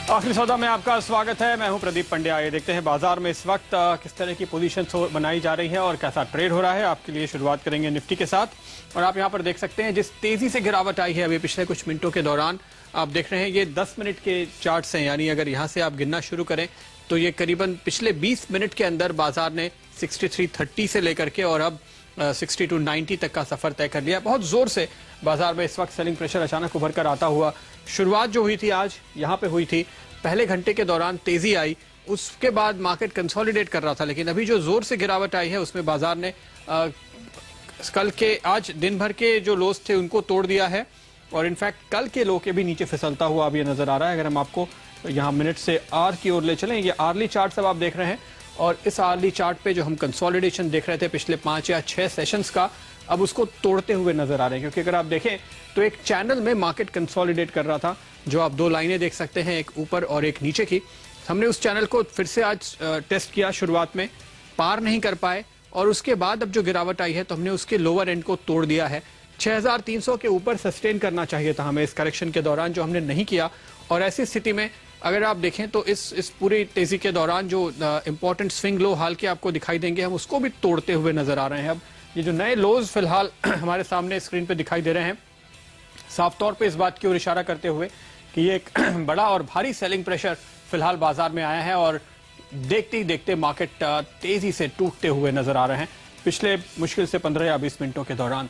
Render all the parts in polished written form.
आखिरी सौदा में आपका स्वागत है। मैं हूं प्रदीप पंड्या। ये देखते हैं बाजार में इस वक्त किस तरह की पोजीशन बनाई जा रही है और कैसा ट्रेड हो रहा है। आपके लिए शुरुआत करेंगे निफ्टी के साथ और आप यहां पर देख सकते हैं जिस तेजी से गिरावट आई है अभी पिछले कुछ मिनटों के दौरान। आप देख रहे हैं ये 10 मिनट के चार्ट हैं, यानी अगर यहां से आप गिनना शुरू करें तो ये करीबन पिछले 20 मिनट के अंदर बाजार ने 6330 से लेकर के और अब 60 to 90 तक का सफर तय कर लिया। बहुत जोर से बाजार में इस वक्त सेलिंग प्रेशर अचानक उभर कर आता हुआ। शुरुआत जो हुई थी आज यहाँ पे हुई थी, पहले घंटे के दौरान तेजी आई, उसके बाद मार्केट कंसोलिडेट कर रहा था, लेकिन अभी जो जोर से गिरावट आई है उसमें बाजार ने कल के आज दिन भर के जो लोस थे उनको तोड़ दिया है और इनफैक्ट कल के लो के भी नीचे फिसलता हुआ अब ये नजर आ रहा है। अगर हम आपको यहाँ मिनट से आर की ओर ले चलें, ये आर्ली चार्ट सब आप देख रहे हैं और इस आर्ली चार्ट पे जो हम कंसोलिडेशन देख रहे थे पिछले 5 या 6 सेशंस का, अब उसको तोड़ते हुए नजर आ रहे हैं। क्योंकि अगर आप देखें तो एक चैनल में मार्केट कंसोलिडेट कर रहा था, जो आप दो लाइनें देख सकते हैं, एक ऊपर और एक नीचे की। हमने उस चैनल को फिर से आज टेस्ट किया, शुरुआत में पार नहीं कर पाए और उसके बाद अब जो गिरावट आई है तो हमने उसके लोअर एंड को तोड़ दिया है। 6300 के ऊपर सस्टेन करना चाहिए था हमें इस करेक्शन के दौरान, जो हमने नहीं किया। और ऐसी स्थिति में अगर आप देखें तो इस पूरी तेजी के दौरान जो इंपॉर्टेंट स्विंग लो हाल के आपको दिखाई देंगे, हम उसको भी तोड़ते हुए नजर आ रहे हैं। अब ये जो नए लोज फिलहाल हमारे सामने स्क्रीन पे दिखाई दे रहे हैं, साफ तौर पे इस बात की ओर इशारा करते हुए कि ये एक बड़ा और भारी सेलिंग प्रेशर फिलहाल बाजार में आया है और देखते ही देखते मार्केट तेजी से टूटते हुए नजर आ रहे हैं पिछले मुश्किल से 15 या 20 मिनटों के दौरान।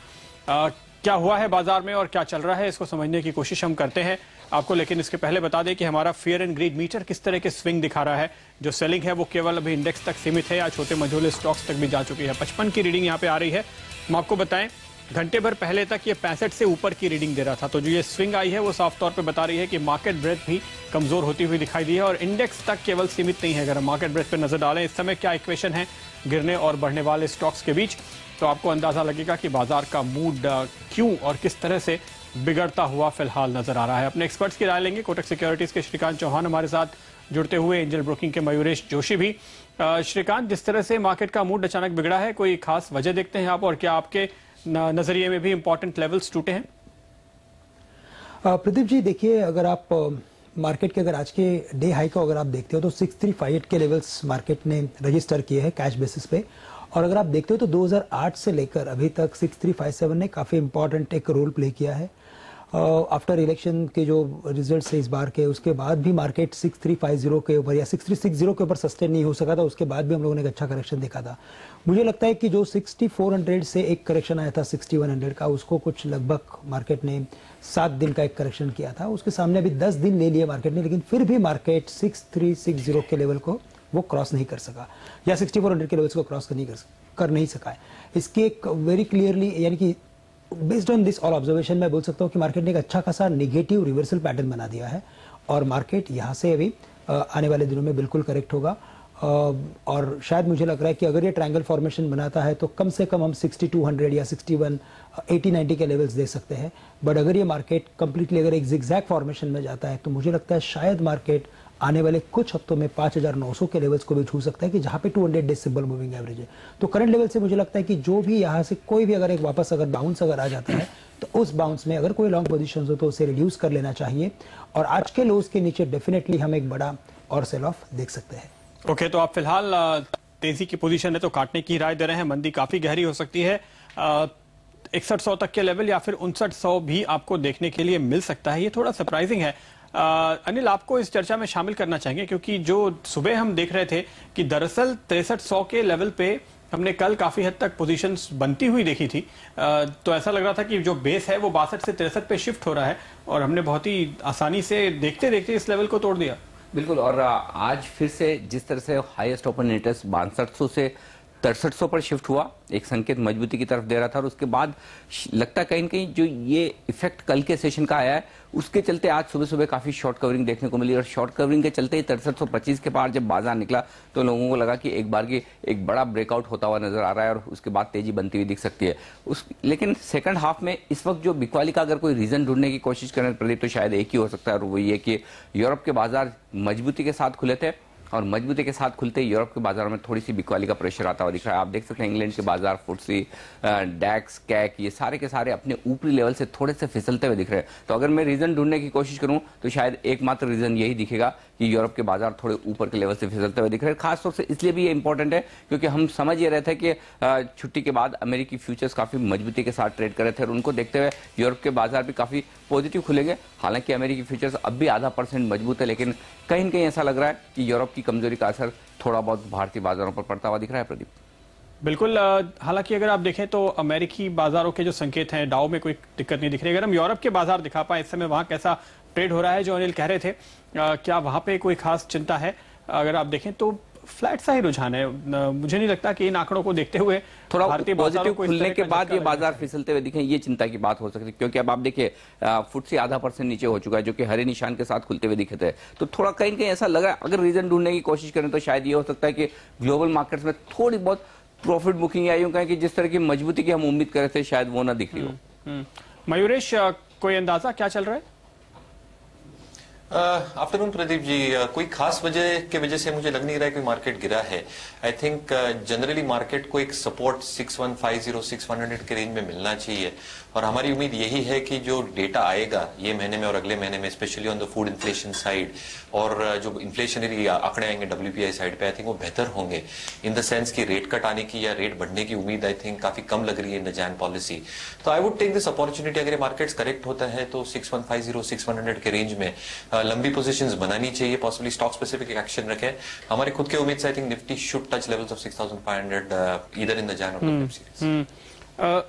क्या हुआ है बाजार में और क्या चल रहा है, इसको समझने की कोशिश हम करते हैं आपको। लेकिन इसके पहले बता दें कि हमारा फियर एंड ग्रीड मीटर किस तरह के स्विंग दिखा रहा है। जो सेलिंग है वो केवल अभी इंडेक्स तक सीमित है या छोटे मझोले स्टॉक्स तक भी जा चुकी है। 55 की रीडिंग यहाँ पे आ रही है। हम आपको बताएं घंटे भर पहले तक ये 65 से ऊपर की रीडिंग दे रहा था। तो जो ये स्विंग आई है वो साफ तौर पे बता रही है कि मार्केट ब्रेथ भी कमजोर होती हुई दिखाई दी है और इंडेक्स तक केवल सीमित नहीं है। अगर हम मार्केट ब्रेथ पे नजर डालें इस समय क्या इक्वेशन है गिरने और बढ़ने वाले स्टॉक्स के बीच, तो आपको अंदाजा लगेगा कि बाजार का मूड क्यों और किस तरह से बिगड़ता हुआ फिलहाल नजर आ रहा है। अपने एक्सपर्ट्स की राय लेंगे। कोटक सिक्योरिटीज के श्रीकांत चौहान हमारे साथ जुड़ते हुए, एंजल ब्रोकिंग के मयूरेश जोशी भी। श्रीकांत, जिस तरह से मार्केट का मूड अचानक बिगड़ा है, कोई खास वजह देखते हैं आप और क्या आपके नजरिए में भी इंपॉर्टेंट लेवल्स टूटे हैं? प्रदीप जी, देखिए, अगर आप मार्केट के अगर आज के डे हाई को अगर आप देखते हो तो 6358 के लेवल्स मार्केट ने रजिस्टर किए हैं कैश बेसिस पे। और अगर आप देखते हो तो 2008 से लेकर अभी तक 6357 ने काफी इंपॉर्टेंट एक रोल प्ले किया है। आफ्टर इलेक्शन के जो रिजल्ट्स है इस बार के, उसके बाद भी मार्केट 6350 के ऊपर या 6360 के ऊपर सस्टेन नहीं हो सका था। उसके बाद भी हम लोगों ने एक अच्छा करेक्शन देखा था। मुझे लगता है कि जो 6400 से एक करेक्शन आया था 6100 का, उसको कुछ लगभग मार्केट ने 7 दिन का एक करेक्शन किया था। उसके सामने अभी 10 दिन ले लिए मार्केट ने, लेकिन फिर भी मार्केट 6360 के लेवल को वो क्रॉस नहीं कर सका या 6400 के लेवल्स को क्रॉस कर नहीं सका है। इसकी एक वेरी क्लियरली, यानी कि based on this all observation मैं बोल सकता हूँ कि मार्केट ने एक अच्छा खासा नेगेटिव रिवर्सल पैटर्न बना दिया है और मार्केट यहाँ से अभी आने वाले दिनों में बिल्कुल करेक्ट होगा। और शायद मुझे लग रहा है कि अगर ये ट्रायंगल फॉर्मेशन बनाता है तो कम से कम हम 6200 या 61 80 90 के लेवल्स दे सकते हैं। बट अगर ये मार्केट कंप्लीटली अगर एक जिगजैग फॉर्मेशन में जाता है तो मुझे लगता है शायद मार्केट आने वाले कुछ हफ्तों में 5900 के लेवल्स को भी छू सकता है, कि जहां पे 200 डे सिंपल मूविंग एवरेज है। तो करंट लेवल से मुझे लगता है कि जो भी यहां से कोई भी अगर एक वापस अगर बाउंस अगर आ जाता है तो उस बाउंस में अगर कोई लॉन्ग पोजीशन हो तो उसे रिड्यूस कर लेना चाहिए और आज के लोज के नीचे डेफिनेटली हम एक बड़ा और सेल ऑफ देख सकते हैं। ओके, तो आप फिलहाल तेजी की पोजीशन है तो काटने की राय दे रहे हैं। मंदी काफी गहरी हो सकती है, 6100 तक के लेवल या फिर 5900 भी आपको देखने के लिए मिल सकता है। ये थोड़ा सरप्राइजिंग है। अनिल, आपको इस चर्चा में शामिल करना चाहेंगे क्योंकि जो सुबह हम देख रहे थे कि दरअसल 6300 के लेवल पे हमने कल काफी हद तक पोजीशंस बनती हुई देखी थी। तो ऐसा लग रहा था कि जो बेस है वो 62 से 63 पे शिफ्ट हो रहा है और हमने बहुत ही आसानी से देखते देखते इस लेवल को तोड़ दिया। बिल्कुल, और आज फिर से जिस तरह से हाईएस्ट ओपन इंटरेस्ट 6200 से 6300 पर शिफ्ट हुआ, एक संकेत मजबूती की तरफ दे रहा था और उसके बाद लगता कहीं न कहीं जो ये इफेक्ट कल के सेशन का आया है उसके चलते आज सुबह सुबह काफी शॉर्ट कवरिंग देखने को मिली और शॉर्ट कवरिंग के चलते ही 6325 के पार जब बाजार निकला तो लोगों को लगा कि एक बार की एक बड़ा ब्रेकआउट होता हुआ नजर आ रहा है और उसके बाद तेजी बनती हुई दिख सकती है। लेकिन सेकंड हाफ में इस वक्त जो बिकवाली का अगर कोई रीजन ढूंढने की कोशिश करें प्रदीप, तो शायद एक ही हो सकता है और वो ये कि यूरोप के बाजार मजबूती के साथ खुले थे और मजबूती के साथ खुलते ही यूरोप के बाजार में थोड़ी सी बिकवाली का प्रेशर आता हुआ दिख रहा है। आप देख सकते हैं इंग्लैंड के बाजार, फुटसी, डैक्स, कैक, ये सारे के सारे अपने ऊपरी लेवल से थोड़े से फिसलते हुए दिख रहे हैं। तो अगर मैं रीजन ढूंढने की कोशिश करूं तो शायद एकमात्र रीजन यही दिखेगा कि यूरोप के बाजार थोड़े ऊपर के लेवल से फिसलते हुए दिख रहे हैं। खासतौर से इसलिए भी ये इंपॉर्टेंट है क्योंकि हम समझ ये रहे थे कि छुट्टी के बाद अमेरिकी फ्यूचर्स काफी मजबूती के साथ ट्रेड कर रहे थे और उनको देखते हुए यूरोप के बाजार भी काफी पॉजिटिव खुलेंगे। हालांकि अमेरिकी फ्यूचर्स अब भी ½ % मजबूत है, लेकिन कहीं न कहीं ऐसा लग रहा है कि यूरोप की कमजोरी का असर थोड़ा बहुत भारतीय बाजारों पर पड़ता हुआ दिख रहा है। प्रदीप, बिल्कुल। हालांकि अगर आप देखें तो अमेरिकी बाजारों के जो संकेत हैं, डाउ में कोई दिक्कत नहीं दिख रही। अगर हम यूरोप के बाजार दिखा पाए इस समय वहां कैसा ट्रेड हो रहा है, जो अनिल कह रहे थे, क्या वहां पे कोई खास चिंता है? अगर आप देखें तो फ्लैट सा ही रुझान है। मुझे नहीं लगता कि इन आंकड़ों को देखते हुए थोड़ा भारतीय पॉजिटिव खुलने के बाद ये बाजार फिसलते हुए दिखे, ये चिंता की बात हो सकती है। क्योंकि अब आप देखिए FTSE ½ % नीचे हो चुका है, जो कि हरे निशान के साथ खुलते हुए दिखे थे। तो थोड़ा कहीं कहीं ऐसा लगा, अगर रीजन ढूंढने की कोशिश करें तो शायद ये हो सकता है कि ग्लोबल मार्केट्स में थोड़ी बहुत प्रॉफिट बुकिंग आई हो, कि जिस तरह की मजबूती की हम उम्मीद कर रहे थे शायद वो ना दिख रही हो। मयूरेश, कोई अंदाजा क्या चल रहा है? आफ्टरनून प्रदीप जी, कोई खास वजह से मुझे लग नहीं रहा है कि मार्केट गिरा है। आई थिंक जनरली मार्केट को एक सपोर्ट 6150 6100 के रेंज में मिलना चाहिए और हमारी उम्मीद यही है कि जो डेटा आएगा ये महीने में और अगले महीने में, specially on the food inflation side और जो इन्फ्लेशनरी आंकड़े आएंगे WPI साइड पे, आई थिंक वो बेहतर होंगे इन द सेंस की रेट कट आने की या रेट बढ़ने की उम्मीद आई थिंक काफी कम लग रही है इन द जैन पॉलिसी। तो I would take this opportunity, अगर मार्केट्स करेक्ट होता है तो 6150 6100 के रेंज में लंबी पोजीशंस बनानी चाहिए, पॉसिबली स्टॉक स्पेसिफिक एक्शन रखें। हमारे खुद के उम्मीद से I think Nifty should touch levels of 6500 either in the Jain और द वेब सीरीज।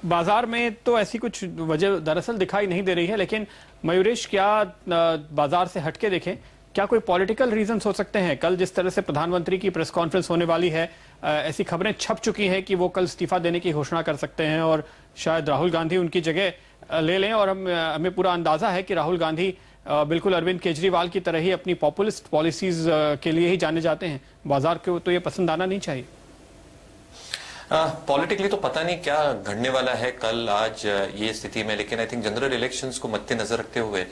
बाजार में तो ऐसी कुछ वजह दरअसल दिखाई नहीं दे रही है, लेकिन मयूरेश, क्या बाजार से हटके देखें, क्या कोई पॉलिटिकल रीजंस हो सकते हैं? कल जिस तरह से प्रधानमंत्री की प्रेस कॉन्फ्रेंस होने वाली है, ऐसी खबरें छप चुकी हैं कि वो कल इस्तीफा देने की घोषणा कर सकते हैं और शायद राहुल गांधी उनकी जगह ले लें। और हमें पूरा अंदाजा है कि राहुल गांधी बिल्कुल अरविंद केजरीवाल की तरह ही अपनी पॉपुलिस्ट पॉलिसीज के लिए ही जाने जाते हैं। बाजार को तो ये पसंद आना नहीं चाहिए। पॉलिटिकली तो पता नहीं क्या घड़ने वाला है कल आज ये स्थिति में, लेकिन आई थिंक जनरल इलेक्शंस को मद्देनजर रखते हुए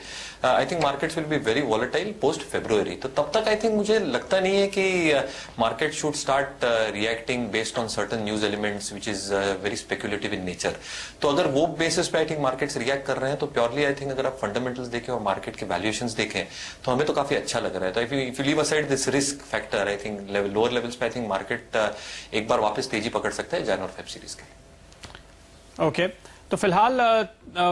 I think markets will be very volatile post February। तो तब तक आई थिंक मुझे लगता नहीं है कि market should start reacting based on certain news elements which is very speculative in nature. तो अगर वो बेसिस पे आई थिंक मार्केट्स रिएक्ट कर रहे हैं तो प्योरली आई थिंक अगर आप फंडामेंटल्स देखें और मार्केट के वैल्यूएशंस देखें तो हमें तो काफी अच्छा लग रहा है। तो if you leave aside this risk factor, I think lower levels पे आई थिंक मार्केट एक बार वापस तेजी पकड़ सकता है जैन और फेब सीरीज के। ओके, तो फिलहाल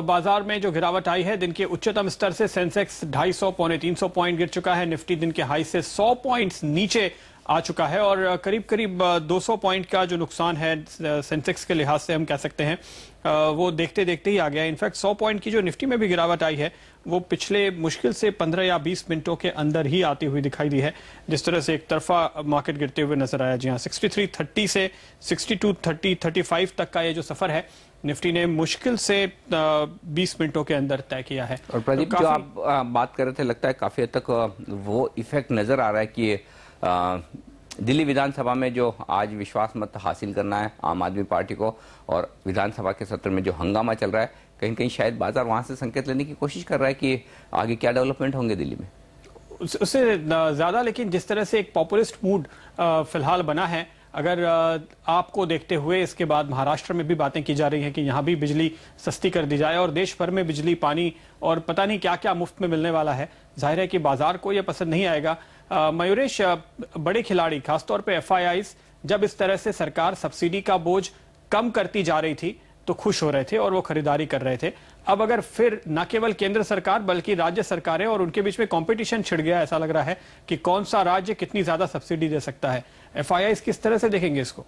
बाजार में जो गिरावट आई है, दिन के उच्चतम स्तर से सेंसेक्स 250 पौने 300 पॉइंट गिर चुका है। निफ्टी दिन के हाई से 100 पॉइंट्स नीचे आ चुका है और करीब करीब 200 पॉइंट का जो नुकसान है सेंसेक्स के लिहाज से हम कह सकते हैं वो देखते देखते ही आ गया। इनफैक्ट 100 पॉइंट की जो निफ्टी में भी गिरावट आई है वो पिछले मुश्किल से 15 या 20 मिनटों के अंदर ही आती हुई दिखाई दी है। जिस तरह से एक तरफा मार्केट गिरते हुए नजर आया। जी हाँ, 6330 से 6230 35 तक का ये जो सफर है निफ्टी ने मुश्किल से 20 मिनटों के अंदर तय किया है। और प्रदीप, तो जो आप बात कर रहे थे, लगता है काफी हद तक वो इफेक्ट नजर आ रहा है कि दिल्ली विधानसभा में जो आज विश्वास मत हासिल करना है आम आदमी पार्टी को और विधानसभा के सत्र में जो हंगामा चल रहा है, कहीं कहीं शायद बाजार वहां से संकेत लेने की कोशिश कर रहा है कि आगे क्या डेवलपमेंट होंगे दिल्ली में। उससे ज्यादा लेकिन जिस तरह से एक पॉपुलिस्ट मूड फिलहाल बना है, अगर आपको देखते हुए इसके बाद महाराष्ट्र में भी बातें की जा रही हैं कि यहाँ भी बिजली सस्ती कर दी जाए और देश भर में बिजली, पानी और पता नहीं क्या क्या मुफ्त में मिलने वाला है। जाहिर है कि बाजार को यह पसंद नहीं आएगा। मयूरेश, बड़े खिलाड़ी खासतौर पे FIIs जब इस तरह से सरकार सब्सिडी का बोझ कम करती जा रही थी तो खुश हो रहे थे और वो खरीदारी कर रहे थे। अब अगर फिर न केवल केंद्र सरकार बल्कि राज्य सरकारें और उनके बीच में कंपटीशन छिड़ गया, ऐसा लग रहा है कि कौन सा राज्य कितनी ज्यादा सब्सिडी दे सकता है। FIIs किस तरह से देखेंगे इसको?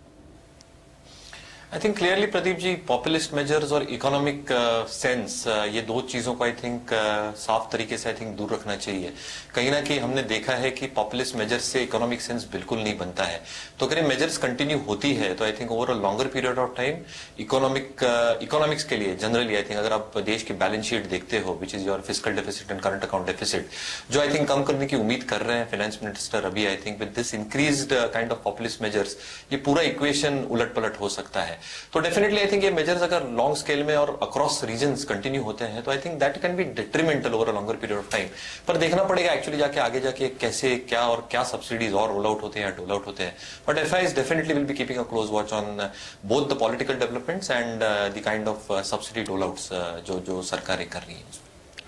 I think clearly Pradeep ji, populist measures और इकोनॉमिक सेंस, ये दो चीजों को आई थिंक साफ तरीके से आई थिंक दूर रखना चाहिए। कहीं ना कहीं हमने देखा है कि पॉपुलिस्ट मेजर्स से इकोनॉमिक सेंस बिल्कुल नहीं बनता है। तो अगर ये मेजर्स कंटिन्यू होती है तो I think over a longer period of time economics के लिए जनरली आई थिंक अगर आप देश की बैलेंस शीट देखते हो which is your fiscal deficit and current account deficit, जो आई थिंक कम करने की उम्मीद कर रहे हैं फाइनेंस मिनिस्टर अभी, I think with this increased kind of populist measures ये पूरा इक्वेशन उलट पलट हो सकता है। तो डेफिनेटली आई थिंक ये मेजर्स अगर लॉन्ग स्केल में और अक्रॉस रीजन्स कंटिन्यू होते हैं तो I think that can be detrimental over a longer period of time. पर देखना पड़ेगा एक्चुअली जाके आगे जाके कैसे क्या और क्या सब्सिडीज और रोल आउट होते हैं या डोल आउट होते हैं। But FIIs definitely will be keeping a close watch on both the political developments and the kind of subsidy डोल आउट्स जो सरकारें कर रही हैं।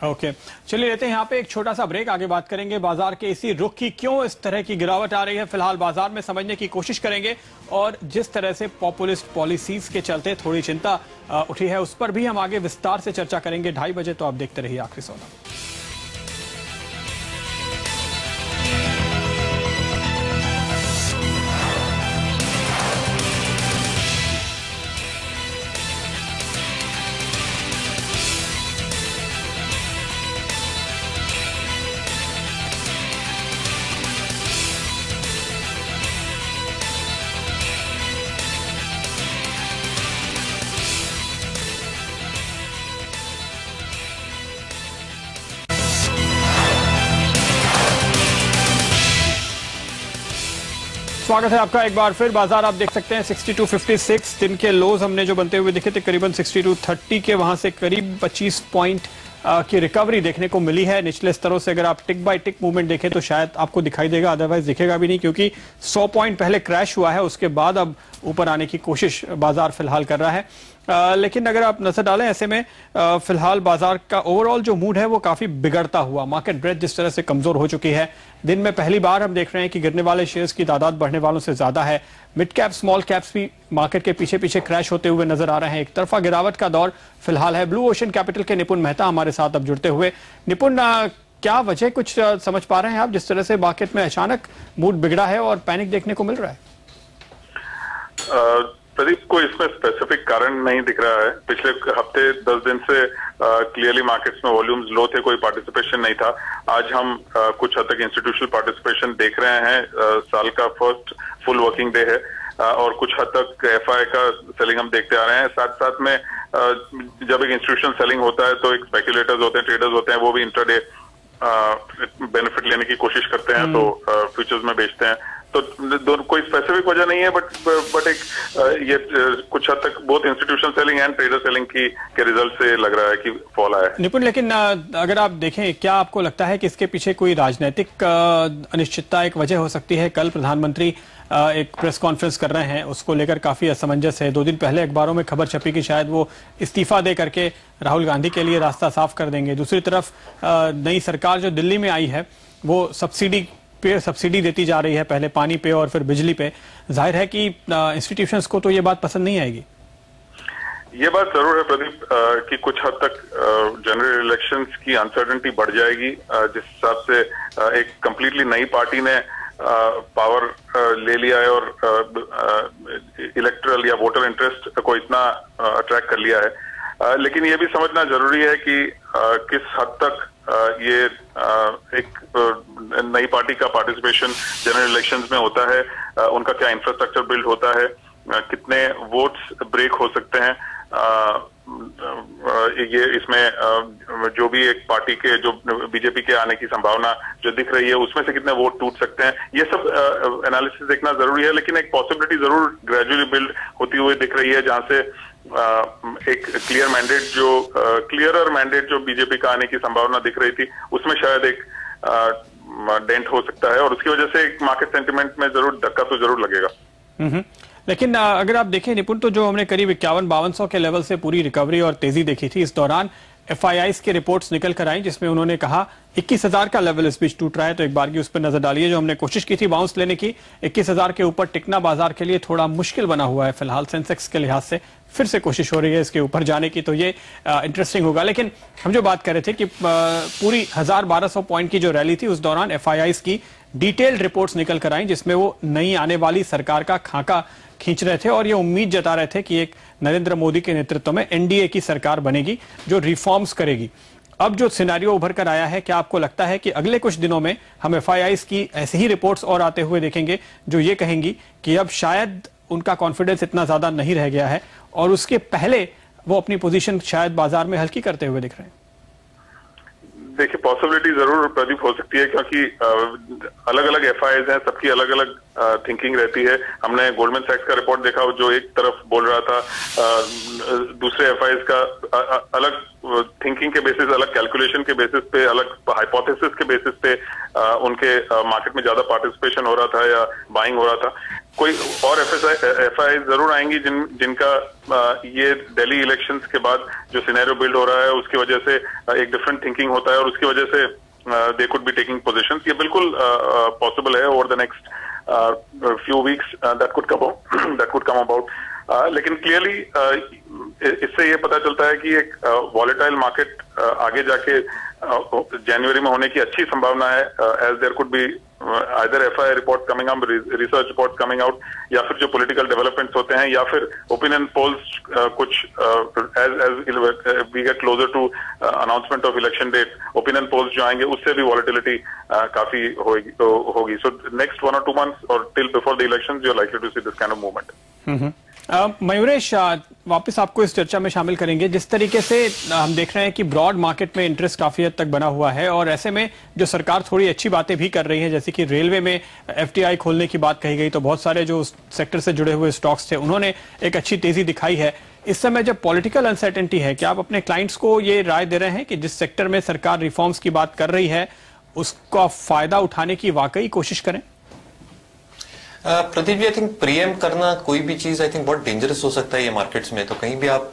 ओके, चलिए लेते हैं यहाँ पे एक छोटा सा ब्रेक। आगे बात करेंगे बाजार के इसी रुख की, क्यों इस तरह की गिरावट आ रही है फिलहाल बाजार में, समझने की कोशिश करेंगे। और जिस तरह से पॉपुलिस्ट पॉलिसीज के चलते थोड़ी चिंता उठी है, उस पर भी हम आगे विस्तार से चर्चा करेंगे 2:30 बजे। तो आप देखते रहिए आखिरी सोना। स्वागत है आपका एक बार फिर। बाजार आप देख सकते हैं 62.56, दिन के लोज हमने जो बनते हुए दिखे थे करीबन 62.30 के, वहां से करीब 25 पॉइंट की रिकवरी देखने को मिली है निचले स्तरों से। अगर आप टिक बाय टिक मूवमेंट देखें तो शायद आपको दिखाई देगा, अदरवाइज दिखेगा भी नहीं, क्योंकि 100 पॉइंट पहले क्रैश हुआ है, उसके बाद अब ऊपर आने की कोशिश बाजार फिलहाल कर रहा है। लेकिन अगर आप नजर डालें ऐसे में फिलहाल बाजार का ओवरऑल जो मूड है वो काफी बिगड़ता हुआ, मार्केट ब्रेथ जिस तरह से कमजोर हो चुकी है, दिन में पहली बार हम देख रहे हैं कि गिरने वाले शेयर्स की तादाद बढ़ने वालों से ज्यादा है। मिड कैप स्मॉल कैप्स भी मार्केट के पीछे पीछे क्रैश होते हुए नजर आ रहे हैं। एक तरफा गिरावट का दौर फिलहाल है। ब्लू ओशन कैपिटल के निपुण मेहता हमारे साथ अब जुड़ते हुए। निपुण, क्या वजह कुछ समझ पा रहे हैं आप, जिस तरह से मार्केट में अचानक मूड बिगड़ा है और पैनिक देखने को मिल रहा है? प्रदीप को इसमें स्पेसिफिक कारण नहीं दिख रहा है। पिछले हफ्ते 10 दिन से क्लियरली मार्केट्स में वॉल्यूम्स लो थे, कोई पार्टिसिपेशन नहीं था। आज हम कुछ हद तक इंस्टीट्यूशनल पार्टिसिपेशन देख रहे हैं। साल का फर्स्ट फुल वर्किंग डे है और कुछ हद तक एफआई का सेलिंग हम देखते आ रहे हैं। साथ साथ में जब एक इंस्टीट्यूशनल सेलिंग होता है तो एक स्पेकुलेटर्स होते हैं, ट्रेडर्स होते हैं, वो भी इंट्राडे बेनिफिट लेने की कोशिश करते हैं, तो फ्यूचर्स में बेचते हैं। तो दोनों कोई स्पेसिफिक वजह नहीं है, बट एक ये कुछ हद तक बहुत institution selling and trader selling के रिजल्ट से लग रहा है कि फॉल आया है। निपुण, लेकिन अगर आप देखें, क्या आपको लगता है कि इसके पीछे कोई राजनीतिक अनिश्चितता एक वजह हो सकती है? कल प्रधानमंत्री एक प्रेस कॉन्फ्रेंस कर रहे हैं, उसको लेकर काफी असमंजस है। 2 दिन पहले अखबारों में खबर छपी कि शायद वो इस्तीफा दे करके राहुल गांधी के लिए रास्ता साफ कर देंगे। दूसरी तरफ नई सरकार जो दिल्ली में आई है वो सब्सिडी देती जा रही है, पहले पानी पे और फिर बिजली पे। जाहिर है कि इंस्टीट्यूशंस को तो ये बात पसंद नहीं आएगी। ये बात जरूर है प्रदीप कि कुछ हद तक जनरल इलेक्शंस की अनसर्टेनिटी बढ़ जाएगी, जिस हिसाब से एक कंप्लीटली नई पार्टी ने पावर ले लिया है और इलेक्टरल या वोटर इंटरेस्ट को इतना अट्रैक्ट कर लिया है। लेकिन ये भी समझना जरूरी है कि किस हद तक ये एक नई पार्टी का पार्टिसिपेशन जनरल इलेक्शंस में होता है, उनका क्या इंफ्रास्ट्रक्चर बिल्ड होता है, कितने वोट्स ब्रेक हो सकते हैं। ये इसमें जो भी एक पार्टी के जो बीजेपी के आने की संभावना जो दिख रही है उसमें से कितने वोट टूट सकते हैं, ये सब एनालिसिस देखना जरूरी है। लेकिन एक पॉसिबिलिटी जरूर ग्रेजुअली बिल्ड होती हुई दिख रही है, जहां से एक क्लियरर मैंडेट जो बीजेपी का आने की संभावना दिख रही थी, उसमें शायद एक डेंट हो सकता है और उसकी वजह से एक मार्केट सेंटिमेंट में जरूर धक्का तो जरूर लगेगा। लेकिन अगर आप देखें निपुण, तो जो हमने करीब 51-5200 के लेवल से पूरी रिकवरी और तेजी देखी थी, इस दौरान एफआईआईज की रिपोर्ट्स निकल कर आई जिसमें उन्होंने कहा 21,000 का लेवल इस बीच टूट रहा है। तो एक बार की उस पर नजर डालिए। जो हमने कोशिश की थी बाउंस लेने की, 21,000 के ऊपर टिकना बाजार के लिए थोड़ा मुश्किल बना हुआ है फिलहाल। सेंसेक्स के लिहाज से फिर से कोशिश हो रही है इसके ऊपर जाने की, तो ये इंटरेस्टिंग होगा। लेकिन हम जो बात कर रहे थे कि पूरी 1,000-1,200 पॉइंट की जो रैली थी, उस दौरान एफआईआईज की डिटेल्ड रिपोर्ट्स निकल कर आई जिसमें वो नई आने वाली सरकार का खाका खींच रहे थे और ये उम्मीद जता रहे थे कि एक नरेंद्र मोदी के नेतृत्व में एनडीए की सरकार बनेगी जो रिफॉर्म्स करेगी। अब जो सिनेरियो उभर कर आया है, क्या आपको लगता है कि अगले कुछ दिनों में हम एफआईआईज की ऐसे ही रिपोर्ट्स और आते हुए देखेंगे जो ये कहेंगी कि अब शायद उनका कॉन्फिडेंस इतना ज्यादा नहीं रह गया है और उसके पहले वो अपनी पोजीशन शायद बाजार में हल्की करते हुए दिख रहे हैं? देखिए, पॉसिबिलिटी जरूर प्रदीप हो सकती है, क्योंकि अलग अलग एफआईआईज हैं, सबकी अलग अलग थिंकिंग रहती है। हमने गोल्डमैन सैक्स का रिपोर्ट देखा जो एक तरफ बोल रहा था, दूसरे एफआईज का अलग थिंकिंग के बेसिस, अलग कैलकुलेशन के बेसिस पे, अलग हाइपोथेसिस के बेसिस पे उनके मार्केट में ज्यादा पार्टिसिपेशन हो रहा था या बाइंग हो रहा था। कोई और एफआई जरूर आएंगी जिनका ये दिल्ली इलेक्शंस के बाद जो सिनेरियो बिल्ड हो रहा है उसकी वजह से एक डिफरेंट थिंकिंग होता है और उसकी वजह से they could be taking positions. ये बिल्कुल पॉसिबल है over the next few weeks that could come about. लेकिन क्लियरली इससे ये पता चलता है कि एक वॉलेटाइल मार्केट आगे जाके जनवरी में होने की अच्छी संभावना है, as there could be either FI report coming out, research report coming out, या फिर जो पॉलिटिकल डेवलपमेंट्स होते हैं, या फिर ओपिनियन पोल्स कुछ as we get closer to announcement of election date, opinion polls जो आएंगे उससे भी वॉलेटिलिटी काफी होगी। सो नेक्स्ट 1 or 2 months और till before the election you are likely to see this kind of movement. Mayuresh, वापस आपको इस चर्चा में शामिल करेंगे। जिस तरीके से हम देख रहे हैं कि ब्रॉड मार्केट में इंटरेस्ट काफी हद तक बना हुआ है और ऐसे में जो सरकार थोड़ी अच्छी बातें भी कर रही है, जैसे कि रेलवे में एफटीआई खोलने की बात कही गई, तो बहुत सारे जो सेक्टर से जुड़े हुए स्टॉक्स थे उन्होंने एक अच्छी तेजी दिखाई है। इस समय जब पॉलिटिकल अनसर्टेनिटी है, क्या आप अपने क्लाइंट्स को ये राय दे रहे हैं कि जिस सेक्टर में सरकार रिफॉर्म्स की बात कर रही है उसका फायदा उठाने की वाकई कोशिश करें? प्रदीप जी, आई थिंक प्रीएम करना कोई भी चीज आई थिंक बहुत डेंजरस हो सकता है ये मार्केट्स में। तो कहीं भी आप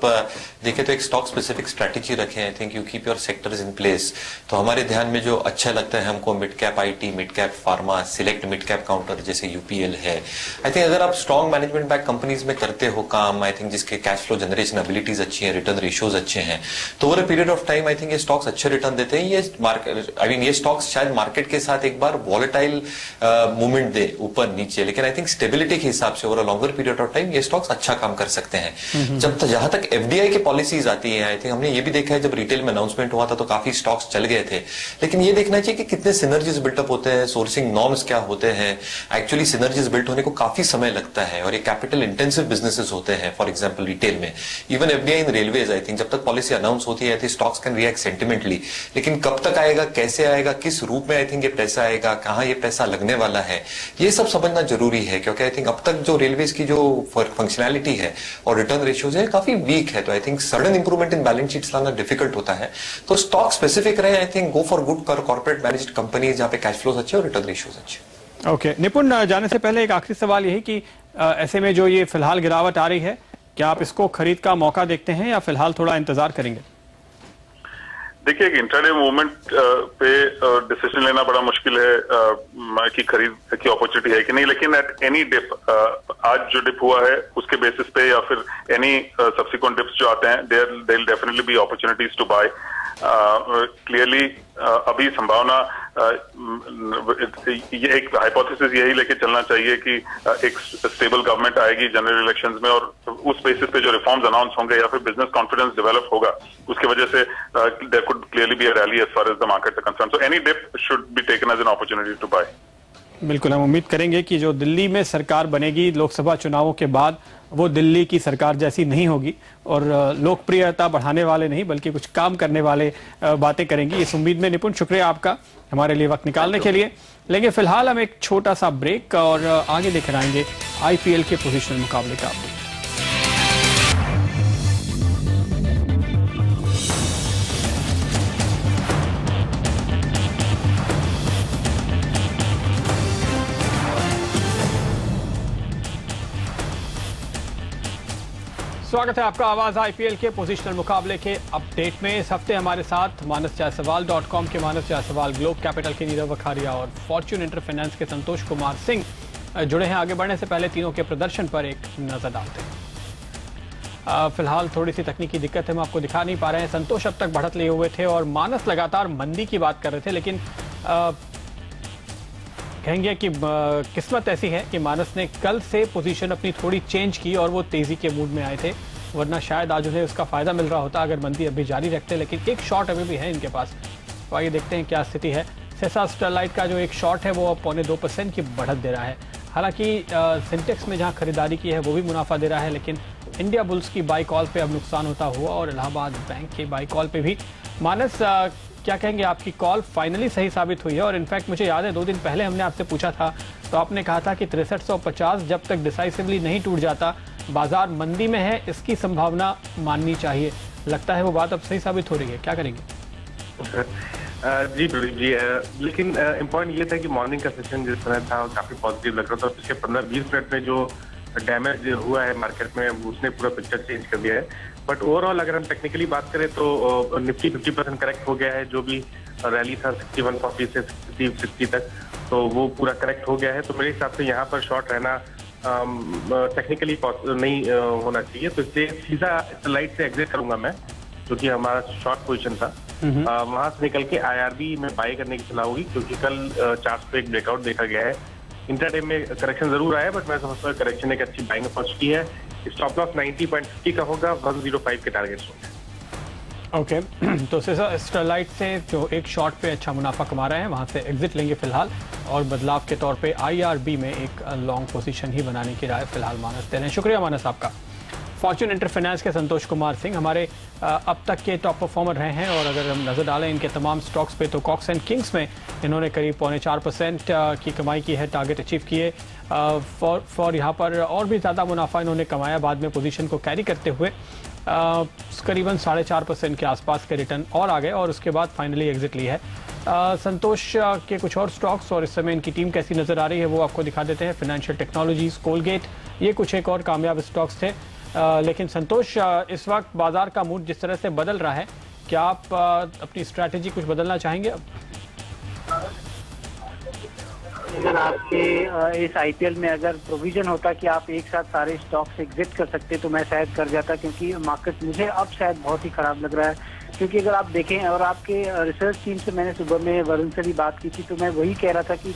देखें तो एक स्टॉक स्पेसिफिक स्ट्रैटेजी रखें। I think you keep your sectors in place. तो हमारे ध्यान में जो अच्छा लगता है हमको mid cap IT, mid cap pharma, select mid cap counter जैसे यूपीएल है। आई थिंक अगर आप स्ट्रॉन्ग मैनेजमेंट बैक कंपनीज में करते हो काम, आई थिंक जिसके कैश फ्लो जनरेशन एबिलिटीज अच्छी है, रिटर्न रेशियोज अच्छे हैं, तो over a period of time I think ये स्टॉक्स अच्छे रिटर्न देते हैं। ये मार्केट ये स्टॉक्स शायद मार्केट के साथ एक बार वॉलेटाइल मूवमेंट दे ऊपर नीचे, लेकिन आई थिंक स्टेबिलिटी के हिसाब से over a longer period of time ये स्टॉक्स अच्छा काम कर सकते हैं। जहां तक एफडीआई की पॉलिसीज आती है, आई थिंक हमने ये भी देखा है जब रिटेल में अनाउंसमेंट हुआ था तो काफी स्टॉक्स चल गए थे, लेकिन ये देखना चाहिए कि कितने सिनर्जीज बिल्टअप होते हैं, सोर्सिंग नॉर्म्स क्या होते हैं। एक्चुअली सिनर्जीज बिल्ट होने को काफी समय लगता है और ये कैपिटल इंटेंसिव बिजनेसेस होते हैं। फॉर एग्जाम्पल रिटेल में, even FDI in railways, I think जब तक पॉलिसी अनाउंस होती है स्टॉक्स कैन रिएक्ट सेंटिमेंटली, लेकिन कब तक आएगा, कैसे आएगा, किस रूप में आई थिंक ये पैसा आएगा, कहां ये पैसा लगने वाला है, ये सब समझना जरूरी है। क्योंकि आई थिंक अब तक जो रेलवेज की जो फंक्शनैलिटी है और रिटर्न रेशियोज है काफी वीक है, तो I think sudden improvement in balance sheets लाना डिफिकल्ट होता है। तो स्टॉक स्पेसिफिक रहे, I think go for good corporate managed companies जहां पे कैश फ्लोज अच्छे और रिटर्न रेशियोज अच्छे। ओके निपुण, जाने से पहले एक आखिरी सवाल यही कि ऐसे में जो ये फिलहाल गिरावट आ रही है, क्या आप इसको खरीद का मौका देखते हैं या फिलहाल थोड़ा इंतजार करेंगे? देखिए, एक इंट्राडे मूवमेंट पे डिसीजन लेना बड़ा मुश्किल है कि खरीद की अपॉर्चुनिटी है कि नहीं, लेकिन एट एनी डिप, आज जो डिप हुआ है उसके बेसिस पे या फिर एनी सब्सिक्वेंट डिप्स जो आते हैं, there will definitely be opportunities to buy. Clearly अभी संभावना ये एक हाइपोथेसिस यही लेके चलना चाहिए कि एक स्टेबल गवर्नमेंट आएगी जनरल इलेक्शंस में और उस बेसिस पे जो रिफॉर्म्स अनाउंस होंगे या फिर बिजनेस कॉन्फिडेंस डेवलप होगा उसकी वजह से there could clearly be a rally as far as the market is concerned. So any dip should be taken as an opportunity to buy. बिल्कुल, हम उम्मीद करेंगे कि जो दिल्ली में सरकार बनेगी लोकसभा चुनावों के बाद, वो दिल्ली की सरकार जैसी नहीं होगी और लोकप्रियता बढ़ाने वाले नहीं बल्कि कुछ काम करने वाले बातें करेंगी। इस उम्मीद में निपुण, शुक्रिया आपका हमारे लिए वक्त निकालने के लिए। लेकिन फिलहाल हम एक छोटा सा ब्रेक और आगे लेकर आएंगे आईपीएल के पोजीशनल मुकाबले का अपडेट। स्वागत है आपका आवाज आईपीएल के पोजीशनल मुकाबले के अपडेट में। इस हफ्ते हमारे साथ मानस जायसवाल.com के मानस जायसवाल, ग्लोब कैपिटल के नीरव वखारिया और फॉर्च्यून इंटर फाइनेंस के संतोष कुमार सिंह जुड़े हैं। आगे बढ़ने से पहले तीनों के प्रदर्शन पर एक नजर डालते हैं। फिलहाल थोड़ी सी तकनीकी दिक्कत है, हम आपको दिखा नहीं पा रहे हैं। संतोष अब तक बढ़त लिए हुए थे और मानस लगातार मंदी की बात कर रहे थे, लेकिन कहेंगे कि किस्मत ऐसी है कि मानस ने कल से पोजीशन अपनी थोड़ी चेंज की और वो तेजी के मूड में आए थे, वरना शायद आज उन्हें उसका फायदा मिल रहा होता अगर मंदी अभी जारी रखते। लेकिन एक शॉट अभी भी है इनके पास, तो आइए देखते हैं क्या स्थिति है। सेसा स्टरलाइट का जो एक शॉट है वो अब 0.25% की बढ़त दे रहा है। हालांकि सिंटेक्स में जहां खरीदारी की है वो भी मुनाफा दे रहा है, लेकिन इंडिया बुल्स की बाई कॉल पे अब नुकसान होता हुआ और इलाहाबाद बैंक की बाई कॉल पे भी। मानस, क्या कहेंगे, आपकी कॉल फाइनली सही साबित हुई है और इनफैक्ट मुझे याद है 2 दिन पहले हमने आपसे पूछा था तो आपने कहा था कि 6350 जब तक डिसाइसिवली नहीं टूट जाता, बाजार मंदी में है, इसकी संभावना माननी चाहिए। लगता है वो बात अब सही साबित हो रही है, क्या करेंगे? जी प्रदीप जी, लेकिन इम्पोर्टेंट ये था कि मॉर्निंग का सेशन जिस तरह था काफी पॉजिटिव लग रहा था। पिछले 15-20 मिनट में जो डैमेज हुआ है मार्केट में उसने पूरा पिक्चर चेंज कर दिया है। बट ओवरऑल अगर हम टेक्निकली बात करें तो निफ्टी 50% करेक्ट हो गया है। जो भी रैली था 6140 से 60 तक, तो वो पूरा करेक्ट हो गया है। तो मेरे हिसाब से यहाँ पर शॉर्ट रहना टेक्निकली नहीं होना चाहिए। तो इससे सीधा लाइट से एग्जिट करूंगा मैं, क्योंकि हमारा शॉर्ट पोजीशन था। वहां से निकल के IRB में बाय करने की सलाह होगी, क्योंकि कल चार्ट पे एक ब्रेकआउट देखा गया है। इंट्राडे में करेक्शन जरूर आया, बट मैं समझता हूँ करेक्शन एक अच्छी बाइंग अपॉर्चुनिटी है। स्टॉप लॉस 90.50 का होगा, 105 के टारगेट्स होंगे। ओके तो स्टरलाइट से जो एक शॉर्ट पे अच्छा मुनाफा कमा रहे हैं, वहां से एग्जिट लेंगे फिलहाल, और बदलाव के तौर पे IRB में एक लॉन्ग पोजीशन ही बनाने की राय फिलहाल मानस दे रहे हैं। शुक्रिया मानस आपका। फॉर्च्यून इंटर फाइनेंस के संतोष कुमार सिंह हमारे अब तक के टॉप परफॉर्मर रहे हैं, और अगर हम नजर डालें इनके तमाम स्टॉक्स पे तो कॉक्स एंड किंग्स में इन्होंने करीब 4.25% की कमाई की है, टारगेट अचीव किए। फॉर यहाँ पर और भी ज़्यादा मुनाफा इन्होंने कमाया, बाद में पोजीशन को कैरी करते हुए करीबन 4.5% के आसपास के रिटर्न और आ गए, और उसके बाद फाइनली एग्जिट ली है। संतोष के कुछ और स्टॉक्स और इस समय इनकी टीम कैसी नजर आ रही है वो आपको दिखा देते हैं। फाइनेंशियल टेक्नोलॉजीज, कोलगेट, ये कुछ एक और कामयाब स्टॉक्स थे। लेकिन संतोष, इस वक्त बाजार का मूड जिस तरह से बदल रहा है, क्या आप अपनी स्ट्रैटेजी कुछ बदलना चाहेंगे? अगर आपके इस IPL में अगर प्रोविजन होता कि आप एक साथ सारे स्टॉक्स एग्जिट कर सकते तो मैं शायद कर जाता, क्योंकि मार्केट मुझे अब शायद बहुत ही खराब लग रहा है। क्योंकि अगर आप देखें, और आपके रिसर्च टीम से मैंने सुबह में वरुण से भी बात की थी, तो मैं वही कह रहा था कि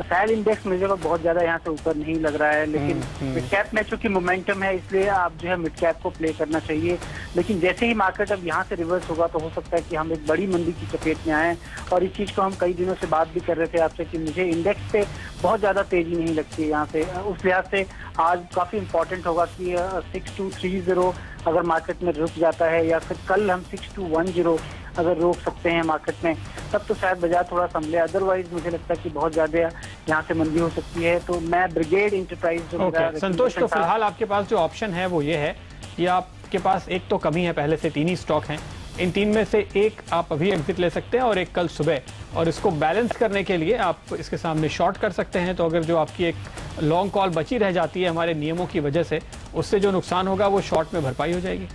शायद इंडेक्स मुझे बहुत ज्यादा यहाँ से ऊपर नहीं लग रहा है। लेकिन मिड कैप में चूंकि मोमेंटम है, इसलिए आप जो है मिड कैप को प्ले करना चाहिए। लेकिन जैसे ही मार्केट अब यहाँ से रिवर्स होगा तो हो सकता है कि हम एक बड़ी मंदी की चपेट में आए। और इस चीज को हम कई दिनों से बात भी कर रहे थे आपसे कि मुझे इंडेक्स पे बहुत ज्यादा तेजी नहीं लगती है यहाँ से। उस लिहाज से आज काफी इंपॉर्टेंट होगा कि 6230 अगर मार्केट में रुक जाता है, या फिर कल हम 6210 अगर रोक सकते हैं मार्केट में, तब तो शायद बाजार थोड़ा संभले। अदरवाइज मुझे लगता है कि बहुत ज्यादा यहाँ से मंदी हो सकती है। तो मैं ब्रिगेड इंटरप्राइज संतोष, तो फिलहाल आपके पास जो ऑप्शन है वो ये है कि आपके पास एक तो कमी है, पहले से 3 ही स्टॉक हैं, इन 3 में से एक आप अभी एग्जिट ले सकते हैं और एक कल सुबह, और इसको बैलेंस करने के लिए आप इसके सामने शॉर्ट कर सकते हैं। तो अगर जो आपकी एक लॉन्ग कॉल बची रह जाती है हमारे नियमों की वजह से, उससे जो नुकसान होगा वो शॉर्ट में भरपाई हो जाएगी।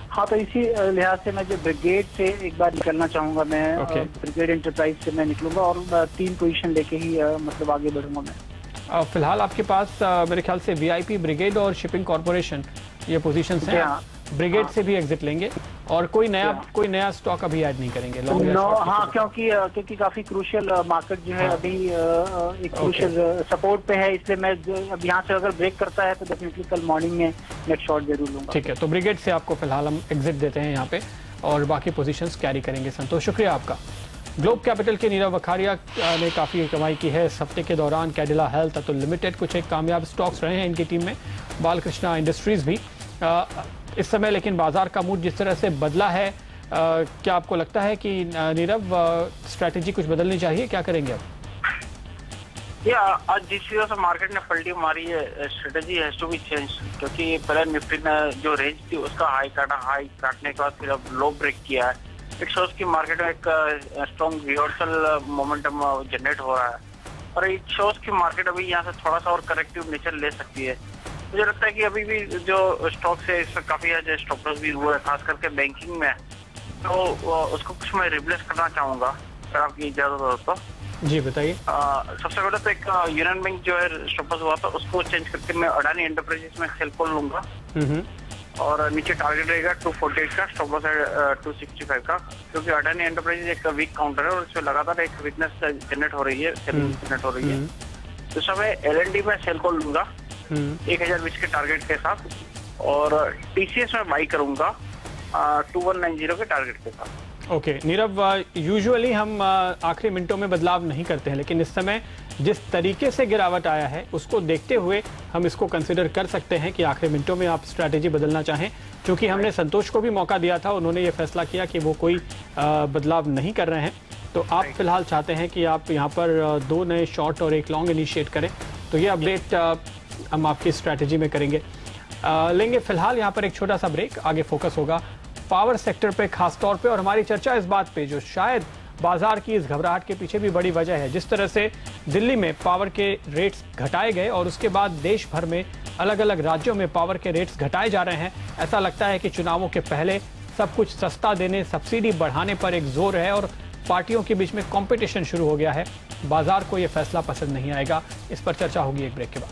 हाँ, तो इसी लिहाज से मैं जो ब्रिगेड से एक बार निकलना चाहूंगा, मैं ब्रिगेड इंटरप्राइज से मैं निकलूंगा और 3 पोजीशन लेके ही मतलब आगे बढ़ूंगा मैं। फिलहाल आपके पास मेरे ख्याल से VIP, ब्रिगेड और शिपिंग कॉर्पोरेशन ये पोजीशंस हैं। ब्रिगेड से भी एग्जिट लेंगे और कोई नया स्टॉक अभी ऐड नहीं करेंगे। हाँ, क्योंकि काफी क्रूशियल मार्केट जो है अभी एक क्रूशियल सपोर्ट पे है, इसलिए मैं अब यहाँ से अगर ब्रेक करता है तो डेफिनेटली कल मॉर्निंग में नेट शॉर्ट जरूर लूंगा। ठीक है, तो ब्रिगेड से आपको फिलहाल हम एग्जिट देते हैं यहाँ पे, और बाकी पोजीशंस कैरी करेंगे। संतोष, शुक्रिया आपका। ग्लोब कैपिटल के नीरव वखारिया ने काफी कमाई की है इस हफ्ते के दौरान। कैडिला हेल्थ, अतुल लिमिटेड कुछ एक कामयाब स्टॉक्स रहे हैं इनकी टीम में, बालकृष्णा इंडस्ट्रीज भी इस समय। लेकिन बाजार का मूड जिस तरह से बदला है, क्या आपको लगता है कि नीरव स्ट्रैटेजी कुछ बदलनी चाहिए? क्या करेंगे अब? आज जिस तरह से मार्केट ने पलटी मारी है, strategy has to be change, क्योंकि पहले निफ्टी ने जो रेंज थी उसका हाई काटने के बाद फिर अब लो ब्रेक किया है। इट शोज की मार्केट में एक स्ट्रॉन्ग रिवर्सल मोमेंटम जनरेट हो रहा है, और इट शोज की मार्केट अभी यहाँ से थोड़ा सा और करेक्टिव नेचर ले सकती है। मुझे लगता है कि अभी भी जो स्टॉक्स है इसमें काफी जो स्टॉप लॉस भी हुआ है, खास करके बैंकिंग में, तो उसको कुछ मैं रिप्लेस करना चाहूंगा अगर आपकी इजाजत हो तो। जी बताइए। सबसे पहले तो एक यूनियन बैंक जो है स्टॉप लॉस हुआ था उसको चेंज करके मैं अडानी एंटरप्राइजेस में सेल कॉल लूंगा, और नीचे टारगेट रहेगा 248 का, स्टॉप लॉस है 265 का, क्योंकि अडानी एंटरप्राइजेस एक वीक काउंटर है और इसमें लगातार एक वीकनेस जनरेट हो रही है, सेलिंग जनरेट हो रही है। तो समय L&D में सेल कॉल लूंगा 1020 के टारगेट के साथ, और TCS में बाई करूंगा 2190 के टारगेट के साथ। ओके नीरव, यूजुअली हम आखिरी मिनटों में बदलाव नहीं करते हैं, लेकिन इस समय जिस तरीके से गिरावट आया है उसको देखते हुए हम इसको कंसिडर कर सकते हैं कि आखिरी मिनटों में आप स्ट्रैटेजी बदलना चाहें। क्योंकि हमने संतोष को भी मौका दिया था, उन्होंने ये फैसला किया कि वो कोई बदलाव नहीं कर रहे हैं, तो आप फिलहाल चाहते हैं कि आप यहाँ पर 2 नए शॉर्ट और 1 लॉन्ग इनिशिएट करें, तो ये अपडेट हम आपकी स्ट्रैटेजी में करेंगे। लेंगे फिलहाल यहाँ पर एक छोटा सा ब्रेक, आगे फोकस होगा पावर सेक्टर पे खास तौर पे, और हमारी चर्चा इस बात पे जो शायद बाजार की इस घबराहट के पीछे भी बड़ी वजह है, जिस तरह से दिल्ली में पावर के रेट्स घटाए गए और उसके बाद देश भर में अलग अलग राज्यों में पावर के रेट्स घटाए जा रहे हैं। ऐसा लगता है कि चुनावों के पहले सब कुछ सस्ता देने, सब्सिडी बढ़ाने पर एक जोर है और पार्टियों के बीच में कंपटीशन शुरू हो गया है। बाजार को यह फैसला पसंद नहीं आएगा। इस पर चर्चा होगी एक ब्रेक के बाद।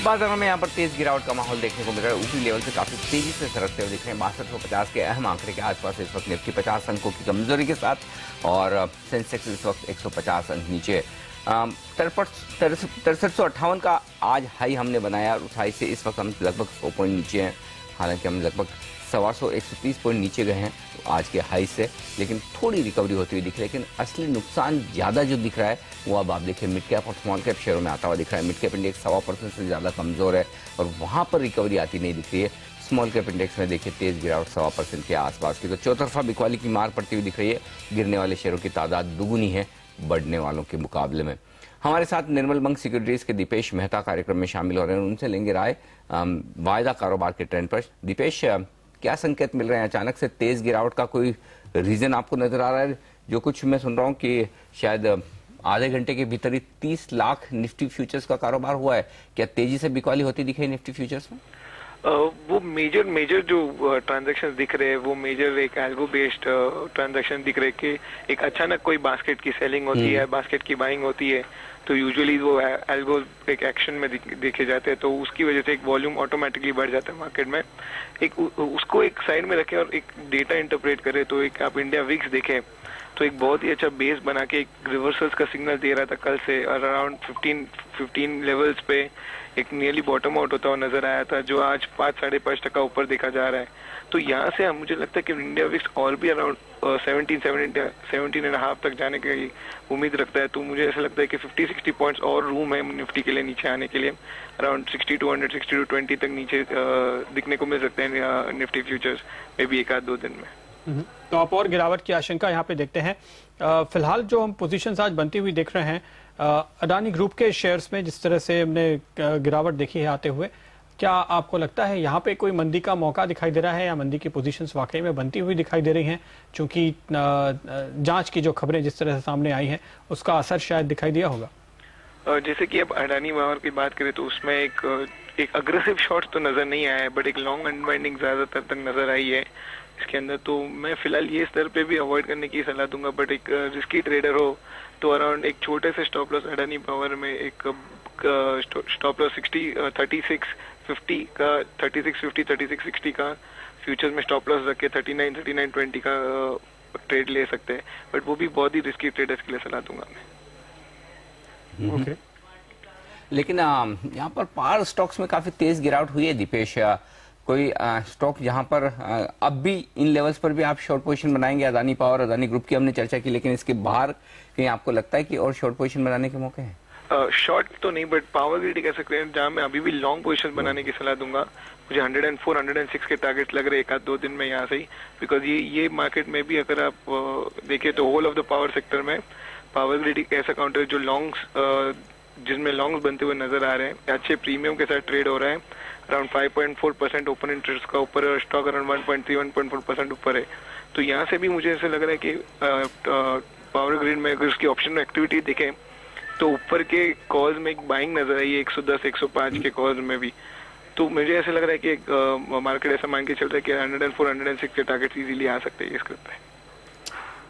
बाजारों में यहाँ पर तेज गिरावट का माहौल देखने को मिल रहा है। ऊपरी लेवल से काफी तेजी से सरकते हुए दिख रहे हैं। 6250 के अहम आंकड़े के आसपास इस वक्त निफ्टी 50 अंकों की कमजोरी के साथ, और सेंसेक्स इस वक्त 150 अंक नीचे। 6358 का आज हाई हमने बनाया, उस हाई से इस वक्त हम लगभग 100 पॉइंट नीचे हैं। हालांकि हम लगभग 130 पॉइंट नीचे गए हैं आज के हाई से, लेकिन थोड़ी रिकवरी होती हुई दिख रही है। लेकिन असली नुकसान ज्यादा जो दिख रहा है वो अब आप देखिए मिड कैप और स्मॉल कैप शेयरों में आता हुआ दिख रहा है। मिड कैप इंडेक्स 1.25% से ज्यादा कमजोर है और वहां पर रिकवरी आती नहीं दिख रही है। स्मॉल कैप इंडेक्स में देखिए तेज गिरावट 1.25% के आसपास की। तो चौतरफा बिकवाली की मार पड़ती हुई दिख रही है। गिरने वाले शेयरों की तादाद दुगुनी है बढ़ने वालों के मुकाबले में। हमारे साथ निर्मल बंग सिक्योरिटीज के दीपेश मेहता कार्यक्रम में शामिल हो रहे हैं। उनसे लेंगे राय वायदा कारोबार के ट्रेंड पर। दीपेश, क्या संकेत मिल रहे हैं? अचानक से तेज गिरावट का कोई रीजन आपको नजर आ रहा है? जो कुछ मैं सुन रहा हूं कि शायद आधे घंटे के भीतर ही 30 लाख निफ्टी फ्यूचर्स का कारोबार हुआ है। क्या तेजी से बिकवाली होती दिखे निफ्टी फ्यूचर्स में? वो मेजर जो ट्रांजैक्शंस दिख रहे हैं वो मेजर एक एल्गो बेस्ड ट्रांजैक्शन दिख रहे हैं कि एक अचानक कोई बास्केट की सेलिंग होती है, बास्केट की बाइंग होती है, तो यूजुअली वो एल्गो एक एक्शन में देखे जाते हैं, तो उसकी वजह से एक वॉल्यूम ऑटोमेटिकली बढ़ जाता है मार्केट में। एक उसको एक साइड में रखें और एक डेटा इंटरप्रेट करें, तो एक आप इंडिया विक्स देखें तो एक बहुत ही अच्छा बेस बना के एक रिवर्सल्स का सिग्नल दे रहा था कल से, और अराउंड 15 लेवल्स पे एक नियरली बॉटम आउट होता हुआ नजर आया था, जो आज 5-5.5% ऊपर देखा जा रहा है। तो यहाँ से मुझे लगता है कि इंडिया विक्स और भी अराउंड 17.5 तक जाने की उम्मीद रखता है। तो मुझे ऐसा लगता है कि 50-60 पॉइंट्स और रूम है निफ्टी के लिए नीचे आने के लिए। अराउंड 6200, 6220 तक नीचे दिखने को मिल सकते हैं निफ्टी फ्यूचर्स में भी 1-2 दिन में। तो आप और गिरावट की आशंका यहाँ पे देखते हैं। फिलहाल जो हम पोजीशंस आज बनती हुई देख रहे हैं अडानी ग्रुप के शेयर्स में, जिस तरह से हमने गिरावट देखी है आते हुए, क्या आपको लगता है यहाँ पे कोई मंदी का मौका दिखाई दे रहा है या मंदी की पोजीशंस वाकई में बनती हुई दिखाई दे रही हैं? चूंकि जांच की जो खबरें जिस तरह से सामने आई हैं उसका असर शायद दिखाई दिया होगा। जैसे कि अब अडानी पावर की बात करें तो उसमें एक अग्रेसिव शॉट तो नजर नहीं आया है, बट एक लॉन्ग अनवाइंडिंग ज्यादातर तक नजर आई है इसके अंदर। तो मैं फिलहाल ये स्तर पे भी अवॉइड करने की सलाह दूंगा, बट एक रिस्की ट्रेडर हो तो अराउंड एक छोटे से स्टॉप लॉस अडानी पावर में एक स्टॉप लॉस 3650 का 3650 3660 का फ्यूचर्स में स्टॉप लॉस रख के 3920 का ट्रेड ले सकते हैं, बट वो भी बहुत ही रिस्की ट्रेडर्स के लिए सलाह दूंगा मैं। ओके। लेकिन यहाँ पर पावर स्टॉक्स में काफी तेज गिरावट हुई है दीपेश। कोई स्टॉक जहां पर अब भी इन लेवल्स पर भी आप शॉर्ट पोजीशन बनाएंगे? अदानी पावर, अदानी ग्रुप की हमने चर्चा की, लेकिन इसके बाहर कहीं आपको लगता है कि और शॉर्ट पोजीशन बनाने के मौके हैं? शॉर्ट तो नहीं, बट पावर ग्रिड कह सकते हैं जहां मैं अभी भी लॉन्ग पोजीशन बनाने की सलाह दूंगा। मुझे 104, 106 के टारगेट लग रहे हैं 1-2 दिन में यहाँ से ही, बिकॉज ये मार्केट में भी अगर आप देखें तो whole of the power sector में पावर ग्रिड एक ऐसा काउंटर जो लॉन्ग्स जिसमें लॉन्ग्स बनते हुए नजर आ रहे हैं, अच्छे प्रीमियम के साथ ट्रेड हो रहा है। अराउंड 5.4% ओपन इंटरेस्ट का ऊपर है, स्टॉक अराउंड 1.3-1.4% ऊपर है। तो यहाँ से भी मुझे ऐसा लग रहा है कि पावर ग्रिड में अगर उसकी ऑप्शन एक्टिविटी देखें तो ऊपर के कॉल्स में एक बाइंग नजर आई है 110, 105 के कॉल्स में भी। तो मुझे ऐसा लग रहा है कि मार्केट ऐसा मान के चल रहा है कि 104, 106 के टारगेट इजीली आ सकते हैं इस ग्रुप पे।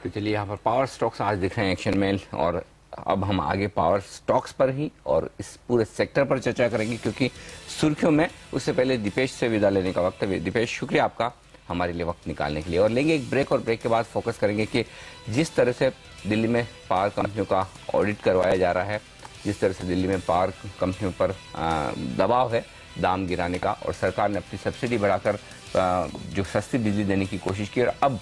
तो चलिए यहाँ पर पावर स्टॉक्स आज दिख रहे हैं एक्शन में, और अब हम आगे पावर स्टॉक्स पर ही और इस पूरे सेक्टर पर चर्चा करेंगे, क्योंकि सुर्खियों में उससे पहले दीपेश से विदा लेने का वक्त है। दीपेश, शुक्रिया आपका हमारे लिए वक्त निकालने के लिए। और लेंगे एक ब्रेक, और ब्रेक के बाद फोकस करेंगे कि जिस तरह से दिल्ली में पावर कंपनियों का ऑडिट करवाया जा रहा है, जिस तरह से दिल्ली में पावर कंपनियों पर दबाव है, दाम गिराने का, और सरकार ने अपनी सब्सिडी बढ़ाकर जो सस्ती बिजली देने की कोशिश की, और अब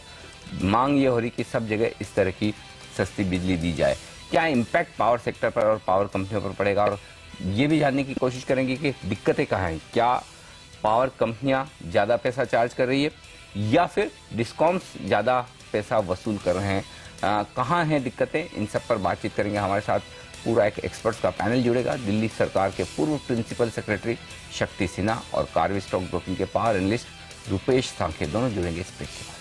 मांग ये हो रही कि सब जगह इस तरह की सस्ती बिजली दी जाए। क्या इम्पैक्ट पावर सेक्टर पर और पावर कंपनियों पर पड़ेगा, और ये भी जानने की कोशिश करेंगे कि दिक्कतें कहाँ हैं। क्या पावर कंपनियां ज़्यादा पैसा चार्ज कर रही है या फिर डिस्कॉम्स ज़्यादा पैसा वसूल कर रहे हैं, कहाँ हैं दिक्कतें, इन सब पर बातचीत करेंगे। हमारे साथ पूरा एक एक्सपर्ट्स का पैनल जुड़ेगा। दिल्ली सरकार के पूर्व प्रिंसिपल सेक्रेटरी शक्ति सिन्हा और कार्वी स्टॉक ब्रोकिंग के पावर एनालिस्ट रुपेश सांखे दोनों जुड़ेंगे इस ब्रेक के बाद।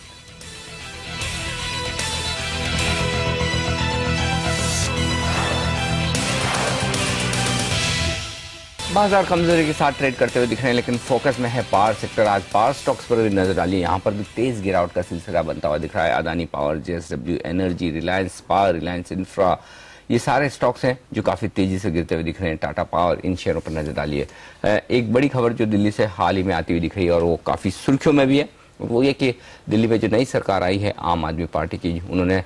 बाजार कमजोरी के साथ ट्रेड करते हुए दिख रहे हैं, लेकिन फोकस में है पावर सेक्टर। आज पावर स्टॉक्स पर भी नजर डालिए, यहाँ पर भी तेज गिरावट का सिलसिला बनता हुआ दिख रहा है। Adani power, JSW energy, Reliance power, Reliance infra, ये सारे स्टॉक्स हैं जो काफी तेजी से गिरते हुए दिख रहे हैं। टाटा पावर, इन शेयरों पर नजर डालिए। एक बड़ी खबर जो दिल्ली से हाल ही में आती हुई दिख रही है और वो काफी सुर्खियों में भी है, वो ये कि दिल्ली में जो नई सरकार आई है आम आदमी पार्टी की, उन्होंने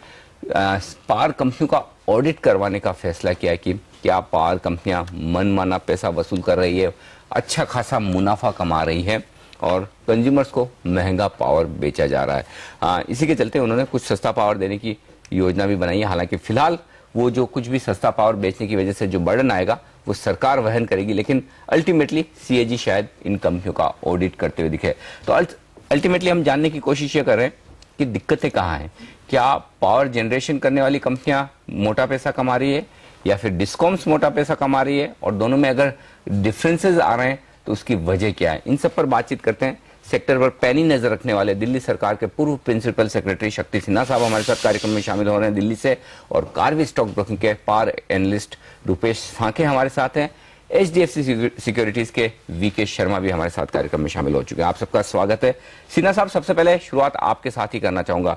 पावर कंपनियों का ऑडिट करवाने का फैसला किया है कि क्या पावर कंपनियां मनमाना पैसा वसूल कर रही है, अच्छा खासा मुनाफा कमा रही है और कंज्यूमर्स को महंगा पावर बेचा जा रहा है। इसी के चलते उन्होंने कुछ सस्ता पावर देने की योजना भी बनाई है। हालांकि फिलहाल वो जो कुछ भी सस्ता पावर बेचने की वजह से जो बर्डन आएगा वो सरकार वहन करेगी, लेकिन अल्टीमेटली सीएजी शायद इन कंपनियों का ऑडिट करते हुए दिखे। तो अल्टीमेटली हम जानने की कोशिश ये कर रहे हैं कि दिक्कतें कहाँ हैं। क्या पावर जनरेशन करने वाली कंपनियां मोटा पैसा कमा रही है या फिर डिस्कॉम्स मोटा पैसा कमा रही है, और दोनों में अगर डिफरेंसेस आ रहे हैं तो उसकी वजह क्या है, इन सब पर बातचीत करते हैं। सेक्टर पर पैनी नजर रखने वाले दिल्ली सरकार के पूर्व प्रिंसिपल सेक्रेटरी शक्ति सिन्हा साहब हमारे साथ कार्यक्रम में शामिल हो रहे हैं दिल्ली से, और कार्वी स्टॉक ब्रोकिंग के पावर एनालिस्ट रुपेश सांखे हमारे साथ हैं। एचडीएफसी सिक्योरिटीज के वीके शर्मा भी हमारे साथ कार्यक्रम में शामिल हो चुके हैं। आप सबका स्वागत है। सिन्हा साहब, सबसे पहले शुरुआत आपके साथ ही करना चाहूंगा।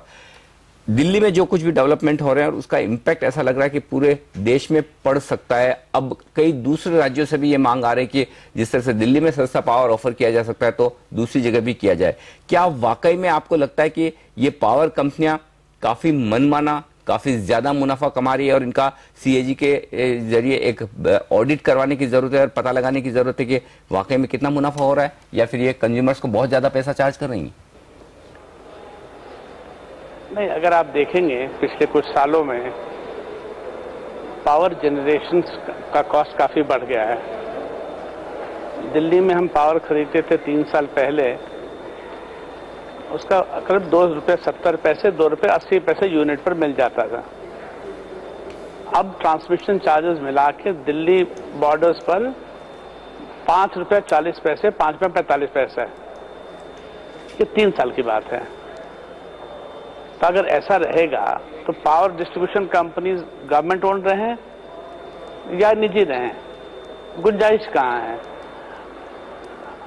दिल्ली में जो कुछ भी डेवलपमेंट हो रहे हैं और उसका इम्पैक्ट ऐसा लग रहा है कि पूरे देश में पड़ सकता है। अब कई दूसरे राज्यों से भी ये मांग आ रही है कि जिस तरह से दिल्ली में सस्ता पावर ऑफर किया जा सकता है तो दूसरी जगह भी किया जाए। क्या वाकई में आपको लगता है कि ये पावर कंपनियां काफी मनमाना, काफी ज्यादा मुनाफा कमा रही है और इनका सीएजी के जरिए एक ऑडिट करवाने की जरूरत है और पता लगाने की जरूरत है कि वाकई में कितना मुनाफा हो रहा है, या फिर ये कंज्यूमर्स को बहुत ज्यादा पैसा चार्ज कर रही है? नहीं, अगर आप देखेंगे पिछले कुछ सालों में पावर जनरेशन का कॉस्ट काफी बढ़ गया है। दिल्ली में हम पावर खरीदते थे 3 साल पहले, उसका करीब ₹2.70, ₹2.80 यूनिट पर मिल जाता था। अब ट्रांसमिशन चार्जेस मिला के दिल्ली बॉर्डर्स पर ₹5.40, ₹5.45 है। ये 3 साल की बात है। तो अगर ऐसा रहेगा तो power distribution companies government own रहे या निजी रहे, गुंजाइश कहाँ है?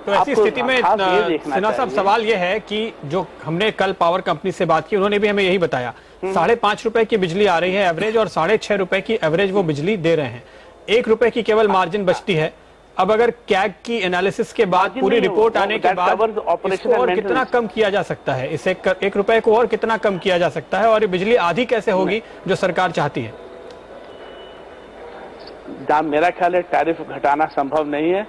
तो ऐसी स्थिति में सिन्हा साहब सवाल यह है कि जो हमने कल पावर कंपनी से बात की, उन्होंने भी हमें यही बताया 5.5 रुपए की बिजली आ रही है एवरेज और 6.5 रुपए की एवरेज वो बिजली दे रहे हैं। 1 रुपए की केवल मार्जिन बचती है। अब अगर कैग की एनालिसिस के बाद पूरी रिपोर्ट आने के बाद इसको और कितना कम किया जा सकता है, इसे 1 रुपए को और कितना कम किया जा सकता है, और ये बिजली आधी कैसे होगी जो सरकार चाहती है? जहां मेरा ख्याल है टैरिफ घटाना संभव नहीं है।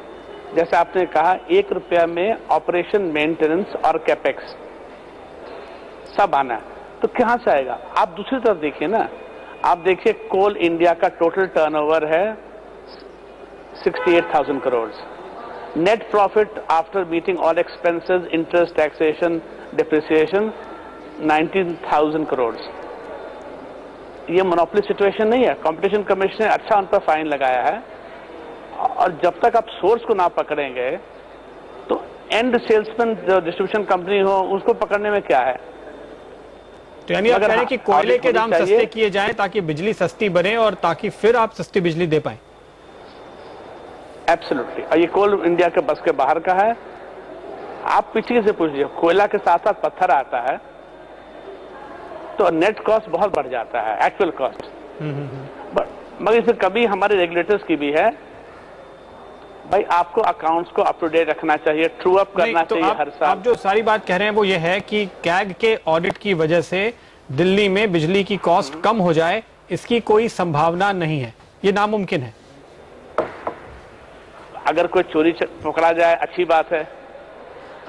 जैसे आपने कहा 1 रुपया में ऑपरेशन, मेंटेनेंस और कैपेक्स सब आना है, तो कहां से आएगा? आप दूसरी तरफ देखिए ना, आप देखिए कोल इंडिया का टोटल टर्नओवर है 68,000 crore. Net profit after meeting all expenses, interest, taxation, depreciation 19,000 crore. ये मोनोपोली सिचुएशन नहीं है। कंपटीशन कमीशन ने अच्छा उन पर फाइन लगाया है, और जब तक आप सोर्स को ना पकड़ेंगे तो एंड सेल्समैन जो डिस्ट्रीब्यूशन कंपनी हो उसको पकड़ने में क्या है? तो यानी आप कह रहे हैं कि कोयले के दाम सस्ते किए जाएं ताकि बिजली सस्ती बने और ताकि फिर आप सस्ती बिजली दे पाएं। एब्सोल्युटली। और ये कोल इंडिया के बस के बाहर का है। आप पीछे से पूछिए, कोयला के साथ साथ पत्थर आता है तो नेट कॉस्ट बहुत बढ़ जाता है, एक्चुअल कॉस्ट। मगर इसमें कभी हमारे रेगुलेटर्स की भी है, भाई आपको अकाउंट्स को अप टू डेट रखना चाहिए, ट्रू अप करना चाहिए हर साल। आप जो सारी बात कह रहे हैं वो ये है कि कैग के ऑडिट की वजह से दिल्ली में बिजली की कॉस्ट कम हो जाए, इसकी कोई संभावना नहीं है, ये नामुमकिन है। अगर कोई चोरी पकड़ा जाए अच्छी बात है,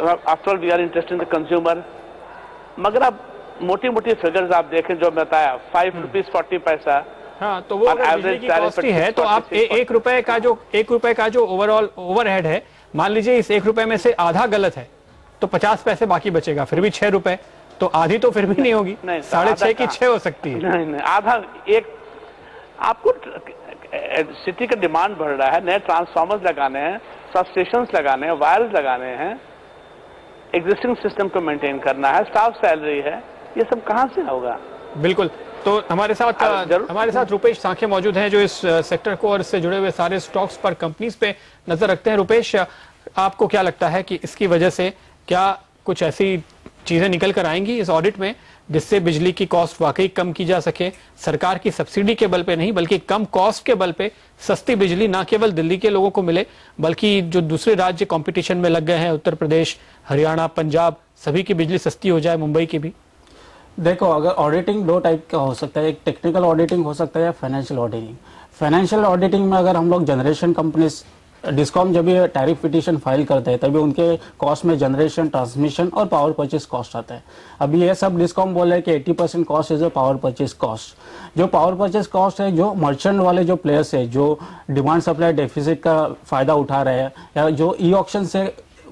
after all we are interested in the consumer. मगर अब मोटी मोटी फिगर्स आप देखें जो बताया, 5 रुपीज 40 पैसा। हाँ, तो वो अगर बिजली की कॉस्ट ही है तो आप 1 रुपए का जो ओवरऑल ओवरहेड है, मान लीजिए इस 1 रुपए में से आधा गलत है तो 50 पैसे बाकी बचेगा, फिर भी 6 रुपए, तो आधी तो फिर भी नहीं होगी, 6.5 की 6 हो सकती है। नहीं, आधा एक आपको सिटी का डिमांड बढ़ रहा है, नए ट्रांसफार्मर्स लगाने हैं, सबस्टेशंस लगाने हैं, वायर्स लगाने हैं, एग्जिस्टिंग सिस्टम को मेंटेन करना है, स्टाफ सैलरी है, ये सब कहां से होगा? बिल्कुल। तो हमारे साथ रुपेश सांखे मौजूद हैं जो इस सेक्टर को और इससे जुड़े हुए सारे स्टॉक्स पर, कंपनीज पे नजर रखते हैं। रुपेश, आपको क्या लगता है कि इसकी वजह से क्या कुछ ऐसी चीजें निकल कर आएंगी इस ऑडिट में जिससे बिजली की कॉस्ट वाकई कम की जा सके, सरकार की सब्सिडी के बल पे नहीं बल्कि कम कॉस्ट के बल पे सस्ती बिजली ना केवल दिल्ली के लोगों को मिले बल्कि जो दूसरे राज्य कंपटीशन में लग गए हैं, उत्तर प्रदेश, हरियाणा, पंजाब, सभी की बिजली सस्ती हो जाए, मुंबई की भी? देखो, अगर ऑडिटिंग दो टाइप का हो सकता है, एक टेक्निकल ऑडिटिंग हो सकता है या फाइनेंशियल ऑडिटिंग। फाइनेंशियल ऑडिटिंग में अगर हम लोग जनरेशन कंपनीज, डिस्कॉम जब ये टैरिफ पिटीशन फाइल करते हैं तभी उनके कॉस्ट में जनरेशन, ट्रांसमिशन और पावर परचेज कॉस्ट आता है। अभी ये सब डिस्कॉम बोल रहे हैं कि 80% cost is a power purchase cost. जो पावर परचेज कॉस्ट है, जो मर्चेंट वाले जो प्लेयर्स है जो डिमांड सप्लाई डेफिसिट का फायदा उठा रहे हैं या जो ई ऑक्शन से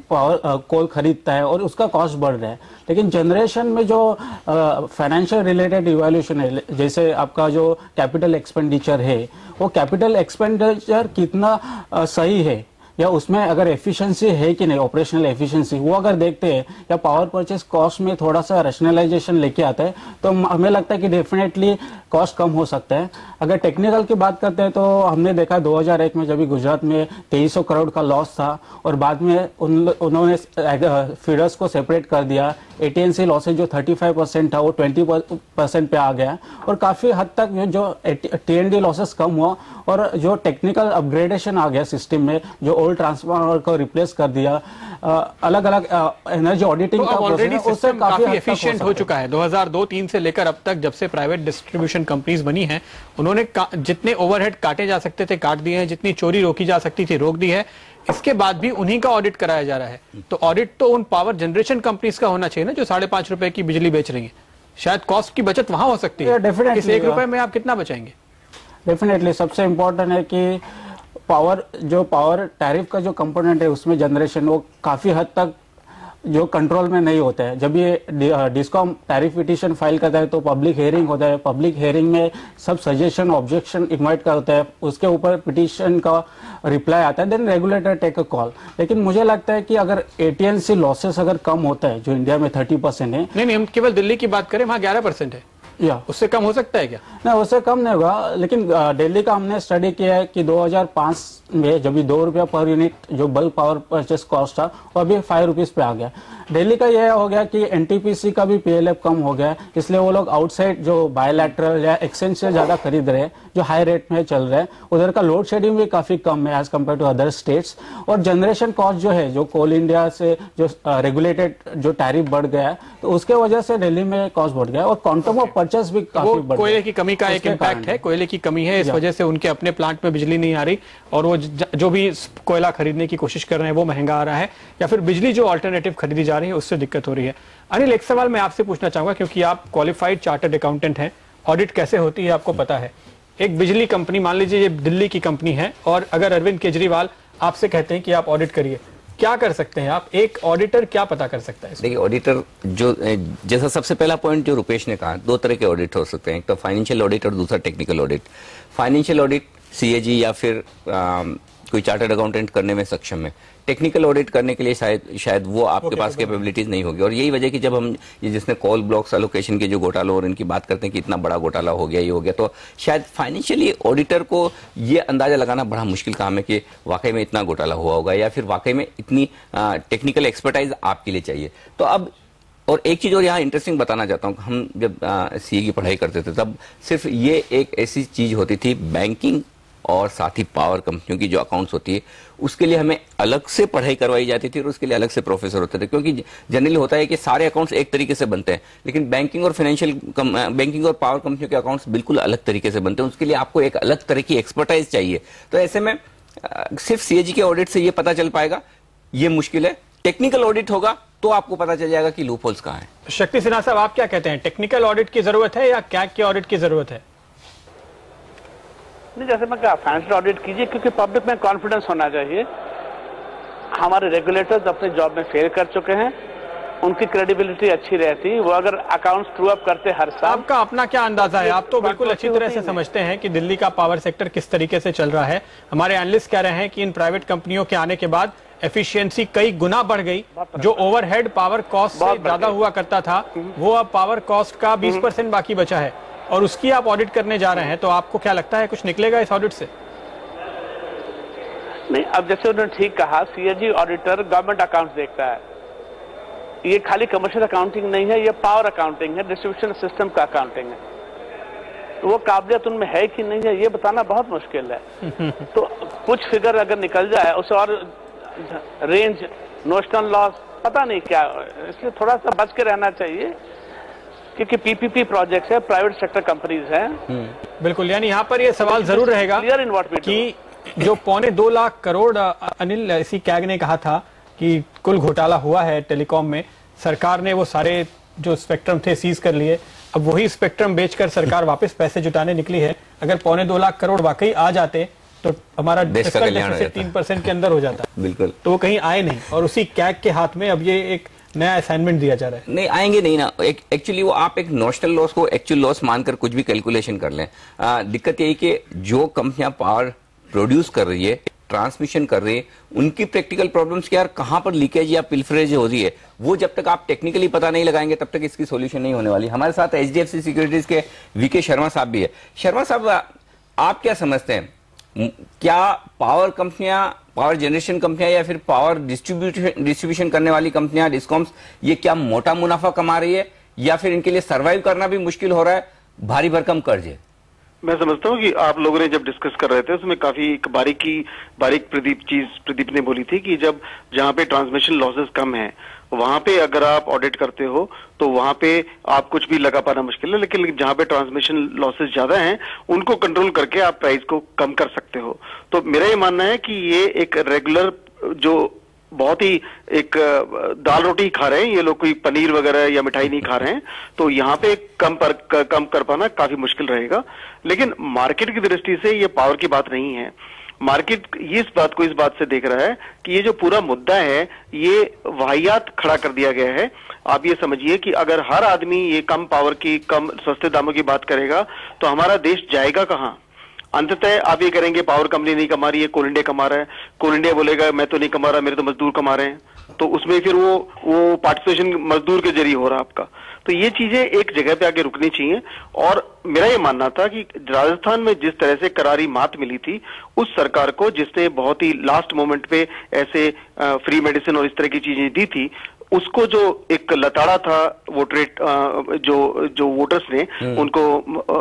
पावर कोल खरीदता है और उसका कॉस्ट बढ़ रहा है। लेकिन जनरेशन में जो फाइनेंशियल रिलेटेड इवैल्यूएशन है, जैसे आपका जो कैपिटल एक्सपेंडिचर है, वो कैपिटल एक्सपेंडिचर कितना सही है या उसमें अगर एफिशिएंसी है कि नहीं, ऑपरेशनल एफिशिएंसी, वो अगर देखते हैं या पावर परचेज कॉस्ट में थोड़ा सा रैशनलाइजेशन लेके आता है तो हमें लगता है कि डेफिनेटली कॉस्ट कम हो सकता है। अगर टेक्निकल की बात करते हैं तो हमने देखा 2001 में जब गुजरात में 2300 करोड़ का लॉस था और बाद में उन्होंने फीडर्स को सेपरेट कर दिया। एटीएनसी लॉसेज जो 35% था वो 20% पे आ गया और काफी हद तक जो टीएनडी लॉसेस कम हुआ और जो टेक्निकल अपग्रेडेशन आ गया सिस्टम में, जो ओल्ड ट्रांसफार्मर को रिप्लेस कर दिया, अलग अलग एनर्जी ऑडिटिंग का प्रोसेस उससे काफी एफिशिएंट हो चुका है। 2002-03 से लेकर अब तक जब से प्राइवेट डिस्ट्रीब्यूशन कंपनीज बनी हैं, उन्होंने जितने ओवरहेड काटे जा सकते थे काट दिए हैं, जितनी चोरी रोकी जा सकती थी रोक दी है। इसके बाद भी उन्हीं का ऑडिट कराया जा रहा है। तो ऑडिट तो उन पावर जनरेशन कंपनीज का होना चाहिए ना जो 5.5 रुपए की बिजली बेच रही है। शायद कॉस्ट की बचत वहां हो सकती है। इस 1 रुपए में आप कितना बचाएंगे? डेफिनेटली सबसे इम्पोर्टेंट है कि पावर टैरिफ का जो कंपोनेंट है उसमें जनरेशन वो काफी हद तक जो कंट्रोल में नहीं होता है। जब ये डिस्कॉम टैरिफ पिटीशन फाइल करता है तो पब्लिक हियरिंग होता है। पब्लिक हियरिंग में सब सजेशन, ऑब्जेक्शन इन्वाइट करता है, उसके ऊपर पिटीशन का रिप्लाई आता है, then regulator take a call. लेकिन मुझे लगता है कि अगर एटीएनसी लॉसेस अगर कम होता है, जो इंडिया में 30% है, नहीं हम केवल दिल्ली की बात करें, वहां 11% है, या उससे कम हो सकता है क्या? नहीं, उससे कम नहीं होगा। लेकिन दिल्ली का हमने स्टडी किया है कि 2005 में जब भी 2 रुपया पर यूनिट जो बल्क पावर परचेस कॉस्ट था वो अभी 5 रुपीज पे आ गया। दिल्ली का यह हो गया कि एनटीपीसी का भी पीएलएफ कम हो गया, इसलिए वो लोग आउटसाइड जो बायलैटरल या एक्सचेंज से ज्यादा खरीद रहे हैं जो हाई रेट में चल रहे हैं। उधर का लोड शेडिंग भी काफी कम है as compared to other states. और जनरेशन कॉस्ट जो है, जो कोल इंडिया से जो रेगुलेटेड जो टैरिफ बढ़ गया है तो उसके वजह से दिल्ली में कॉस्ट बढ़ गया और क्वांटम ऑफ परचेस भी काफी बढ़ गया। कोयले की कमी का एक इम्पैक्ट है, कोयले की कमी है, इस वजह से उनके अपने प्लांट में बिजली नहीं आ रही और वो जो भी कोयला खरीदने की कोशिश कर रहे हैं वो महंगा आ रहा है, या फिर बिजली जो अल्टरनेटिव खरीदी जा रही है उससे दिक्कत हो रही है। अनिल, एक सवाल मैं आपसे पूछना चाहूंगा क्योंकि आप क्वालिफाइड चार्टर्ड अकाउंटेंट हैं, ऑडिट कैसे होती है आपको पता है। एक बिजली कंपनी, मान लीजिए ये दिल्ली की कंपनी है और अगर अरविंद केजरीवाल आपसे कहते हैं कि आप ऑडिट करिए, क्या कर सकते हैं आप? एक ऑडिटर क्या पता कर सकता है? देखिए, ऑडिटर जो जैसा सबसे पहला पॉइंट जो रुपेश ने कहा, 2 तरह के ऑडिट हो सकते हैं, एक तो फाइनेंशियल ऑडिट और दूसरा technical audit. Financial audit CAG या फिर कोई चार्टर्ड अकाउंटेंट करने में सक्षम है। टेक्निकल ऑडिट करने के लिए शायद वो आपके पास कैपेबिलिटीज नहीं होगी। और यही वजह कि जब हम ये जिसने कॉल ब्लॉक्स एलोकेशन के जो घोटाला और इनकी बात करते हैं कि इतना बड़ा घोटाला हो गया, ये हो गया, तो शायद फाइनेंशियली ऑडिटर को ये अंदाजा लगाना बड़ा मुश्किल काम है कि वाकई में इतना घोटाला हुआ होगा या फिर वाकई में इतनी टेक्निकल एक्सपर्टाइज आपके लिए चाहिए। तो अब और एक चीज और यहाँ इंटरेस्टिंग बताना चाहता हूँ, हम जब सीए की पढ़ाई करते थे तब सिर्फ ये एक ऐसी चीज होती थी, बैंकिंग और साथ ही पावर कंपनियों की जो अकाउंट्स होती है उसके लिए हमें अलग से पढ़ाई करवाई जाती थी और उसके लिए अलग से प्रोफेसर होते थे। क्योंकि जनरली होता है कि सारे अकाउंट्स एक तरीके से बनते हैं, लेकिन बैंकिंग और बैंकिंग और पावर कंपनियों के अकाउंट्स बिल्कुल अलग तरीके से बनते हैं। उसके लिए आपको एक अलग तरह की एक्सपर्टाइज चाहिए। तो ऐसे में सिर्फ सीएजी के ऑडिट से ये पता चल पाएगा, ये मुश्किल है। टेक्निकल ऑडिट होगा तो आपको पता चल जाएगा कि लूप होल्स कहाँ हैं। शक्ति सिन्हा साहब, आप क्या कहते हैं, टेक्निकल ऑडिट की जरूरत है या कैग के ऑडिट की जरूरत है? नहीं, जैसे मैं कहा, फाइनेंशियल ऑडिट कीजिए, क्योंकि पब्लिक में कॉन्फिडेंस होना चाहिए। हमारे रेगुलेटर्स अपने जॉब में फेल कर चुके हैं, उनकी क्रेडिबिलिटी अच्छी रहती, वो अगर अकाउंट्स ट्रू अप करते हर साल। आपका अपना क्या अंदाजा है? आप तो बिल्कुल अच्छी तरह से समझते हैं कि दिल्ली का पावर सेक्टर किस तरीके से चल रहा है। हमारे एनालिस्ट कह रहे हैं कि इन प्राइवेट कंपनियों के आने के बाद एफिशिएंसी कई गुना बढ़ गई। जो ओवरहेड पावर कॉस्ट से ज्यादा हुआ करता था, वो अब पावर कॉस्ट का 20% बाकी बचा है, और उसकी आप ऑडिट करने जा रहे हैं। तो आपको क्या लगता है कुछ निकलेगा इस ऑडिट से? नहीं, अब जैसे उन्होंने ठीक कहा, सीएजी ऑडिटर गवर्नमेंट अकाउंट्स देखता है। ये खाली कमर्शियल अकाउंटिंग नहीं है, ये पावर अकाउंटिंग है, डिस्ट्रीब्यूशन सिस्टम का अकाउंटिंग है। तो वो काबिलियत उनमें है कि नहीं है, ये बताना बहुत मुश्किल है। तो कुछ फिगर अगर निकल जाए, उसे और रेंज, नोशनल लॉस, पता नहीं क्या, इसलिए थोड़ा सा बच के रहना चाहिए, क्योंकि पीपीपी प्रोजेक्ट्स है, प्राइवेट सेक्टर कंपनीज हैं। बिल्कुल, यानी यहाँ पर ये सवाल जरूर रहेगा कि जो 2.25 लाख करोड़ अनिल इसी कैग ने कहा था कि कुल घोटाला हुआ है टेलीकॉम में, सरकार ने वो सारे जो स्पेक्ट्रम थे सीज कर लिए। अब वही स्पेक्ट्रम बेचकर सरकार वापस पैसे जुटाने निकली है। अगर 2.25 लाख करोड़ वाकई आ जाते तो हमारा फिस्कल डेफिसिट 3% के अंदर हो जाता। बिल्कुल, तो वो कहीं आए नहीं, और उसी कैग के हाथ में अब ये एक नया असाइनमेंट दिया जा रहा है। नहीं आएंगे नहीं ना। एक्चुअली वो आप एक नॉशनल लॉस को एक्चुअल लॉस मानकर कुछ भी कैलकुलेशन कर लें। दिक्कत यही कि जो कंपनियां पावर प्रोड्यूस कर रही है, ट्रांसमिशन कर रही है, उनकी प्रैक्टिकल प्रॉब्लम्स क्या, कहां पर लीकेज या पिलफरेज हो रही है, वो जब तक आप टेक्निकली पता नहीं लगाएंगे तब तक इसकी सॉल्यूशन नहीं होने वाली। हमारे साथ एचडीएफसी सिक्योरिटीज के वीके शर्मा साहब भी है। शर्मा साहब, आप क्या समझते हैं, क्या पावर कंपनियां, पावर जनरेशन कंपनियां या फिर पावर डिस्ट्रीब्यूशन करने वाली कंपनियां, डिस्कॉम्स, ये क्या मोटा मुनाफा कमा रही है, या फिर इनके लिए सर्वाइव करना भी मुश्किल हो रहा है, भारी भरकम कर्ज है? मैं समझता हूँ कि आप लोगों ने जब डिस्कस कर रहे थे उसमें काफी एक बारीक प्रदीप ने बोली थी कि जब जहाँ पे ट्रांसमिशन लॉसेस कम है वहां पे अगर आप ऑडिट करते हो तो वहां पे आप कुछ भी लगा पाना मुश्किल है, लेकिन जहां पे ट्रांसमिशन लॉसेस ज्यादा हैं उनको कंट्रोल करके आप प्राइस को कम कर सकते हो। तो मेरा ये मानना है कि ये एक रेगुलर जो बहुत ही एक दाल रोटी खा रहे हैं ये लोग, कोई पनीर वगैरह या मिठाई नहीं खा रहे हैं, तो यहाँ पे कम कर पाना काफी मुश्किल रहेगा। लेकिन मार्केट की दृष्टि से ये पावर की बात नहीं है। मार्केट इस बात से देख रहा है कि ये जो पूरा मुद्दा है ये वाहियात खड़ा कर दिया गया है। आप ये समझिए कि अगर हर आदमी ये कम पावर की, कम सस्ते दामों की बात करेगा तो हमारा देश जाएगा कहाँ? अंततः आप ये करेंगे पावर कंपनी नहीं कमा रही है, कोल इंडिया कमा रहा है, कोल इंडिया बोलेगा मैं तो नहीं कमा रहा, मेरे तो मजदूर कमा रहे हैं, तो उसमें फिर वो पार्टिसिपेशन मजदूर के जरिए हो रहा है आपका। तो ये चीजें एक जगह पे आके रुकनी चाहिए। और मेरा ये मानना था कि राजस्थान में जिस तरह से करारी मात मिली थी उस सरकार को, जिसने बहुत ही लास्ट मोमेंट पे ऐसे फ्री मेडिसिन और इस तरह की चीजें दी थी, उसको जो एक लताड़ा था वोट रेट जो वोटर्स ने उनको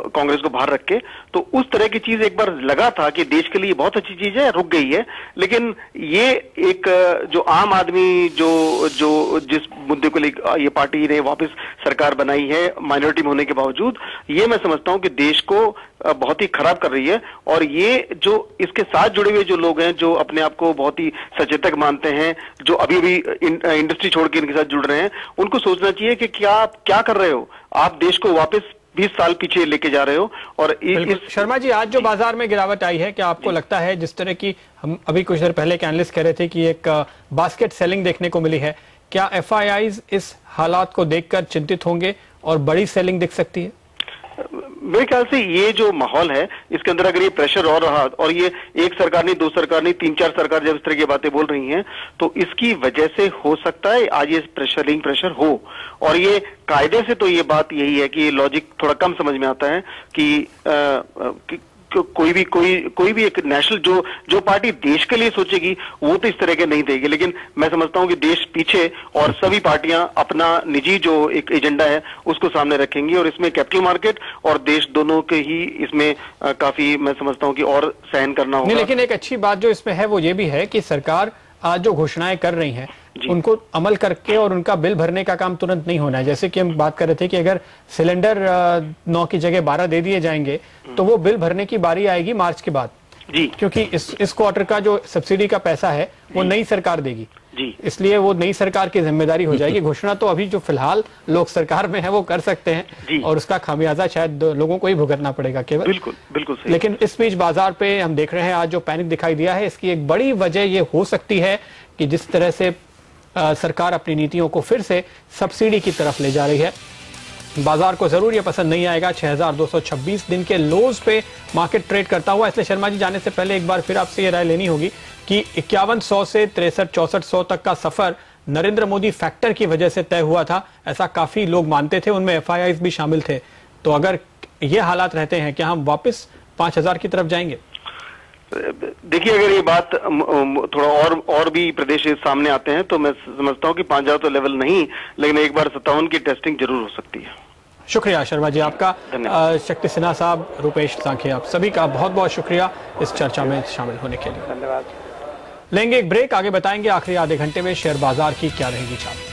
कांग्रेस को बाहर रख के, तो उस तरह की चीज एक बार लगा था कि देश के लिए बहुत अच्छी चीज है, रुक गई है। लेकिन ये एक जो आम आदमी जो जिस मुद्दे को लेकर ये पार्टी ने वापस सरकार बनाई है माइनॉरिटी में होने के बावजूद, ये मैं समझता हूं कि देश को बहुत ही खराब कर रही है। और ये जो इसके साथ जुड़े हुए जो लोग हैं, जो अपने आप को बहुत ही सचेतक मानते हैं, जो अभी भी इंडस्ट्री छोड़ के इनके साथ जुड़ रहे हैं, उनको सोचना चाहिए कि क्या आप क्या कर रहे हो, आप देश को वापस 20 साल पीछे लेके जा रहे हो। और शर्मा जी, आज जो बाजार में गिरावट आई है, क्या आपको लगता है, जिस तरह की हम अभी कुछ देर पहले के एनालिस्ट कह रहे थे कि एक बास्केट सेलिंग देखने को मिली है, क्या एफआईआईज इस हालात को देखकर चिंतित होंगे और बड़ी सेलिंग दिख सकती है? मेरे ख्याल से ये जो माहौल है इसके अंदर अगर ये प्रेशर और रहा, और ये एक सरकार नहीं, दो सरकार नहीं, 3-4 सरकार जब इस तरह की बातें बोल रही हैं, तो इसकी वजह से हो सकता है आज ये प्रेशर हो। और ये कायदे से तो ये बात यही है कि लॉजिक थोड़ा कम समझ में आता है कि कोई भी एक नेशनल जो पार्टी देश के लिए सोचेगी वो तो इस तरह के नहीं देगी। लेकिन मैं समझता हूं कि देश पीछे और सभी पार्टियां अपना निजी जो एक एजेंडा है उसको सामने रखेंगी, और इसमें कैपिटल मार्केट और देश दोनों के ही इसमें काफी मैं समझता हूं कि और सहन करना होगा। लेकिन एक अच्छी बात जो इसमें है वो ये भी है कि सरकार आज जो घोषणाएं कर रही हैं उनको अमल करके और उनका बिल भरने का काम तुरंत नहीं होना है। जैसे कि हम बात कर रहे थे कि अगर सिलेंडर 9 की जगह 12 दे दिए जाएंगे तो वो बिल भरने की बारी आएगी मार्च के बाद। जी, क्योंकि इस क्वार्टर का जो सब्सिडी का पैसा है वो नई सरकार देगी जी, इसलिए वो नई सरकार की जिम्मेदारी हो जाएगी। घोषणा तो अभी जो फिलहाल लोग सरकार में है वो कर सकते हैं और उसका खामियाजा शायद लोगों को ही भुगतना पड़ेगा केवल। बिल्कुल बिल्कुल सही। लेकिन इस बीच बाजार पे हम देख रहे हैं आज जो पैनिक दिखाई दिया है, इसकी एक बड़ी वजह ये हो सकती है कि जिस तरह से सरकार अपनी नीतियों को फिर से सब्सिडी की तरफ ले जा रही है। बाजार को जरूर ये पसंद नहीं आएगा। 6226 दिन के लोज पे मार्केट ट्रेड करता हुआ। इसलिए शर्मा जी, जाने से पहले एक बार फिर आपसे ये राय लेनी होगी कि 5100 से 63-6400 तक का सफर नरेंद्र मोदी फैक्टर की वजह से तय हुआ था, ऐसा काफी लोग मानते थे, उनमें FIIs भी शामिल थे। तो अगर ये हालात रहते हैं, क्या हम वापस 5000 की तरफ जाएंगे? देखिए, अगर ये बात थोड़ा और भी प्रदेश सामने आते हैं तो मैं समझता हूं कि 5000 तो लेवल नहीं, लेकिन एक बार 57 की टेस्टिंग जरूर हो सकती है। शुक्रिया शर्मा जी आपका। शक्ति सिन्हा साहब, रुपेश सांखे, आप सभी का बहुत बहुत शुक्रिया इस चर्चा में शामिल होने के लिए। धन्यवाद। लेंगे एक ब्रेक, आगे बताएंगे आखिरी आधे घंटे में शेयर बाजार की क्या रहेगी चाल।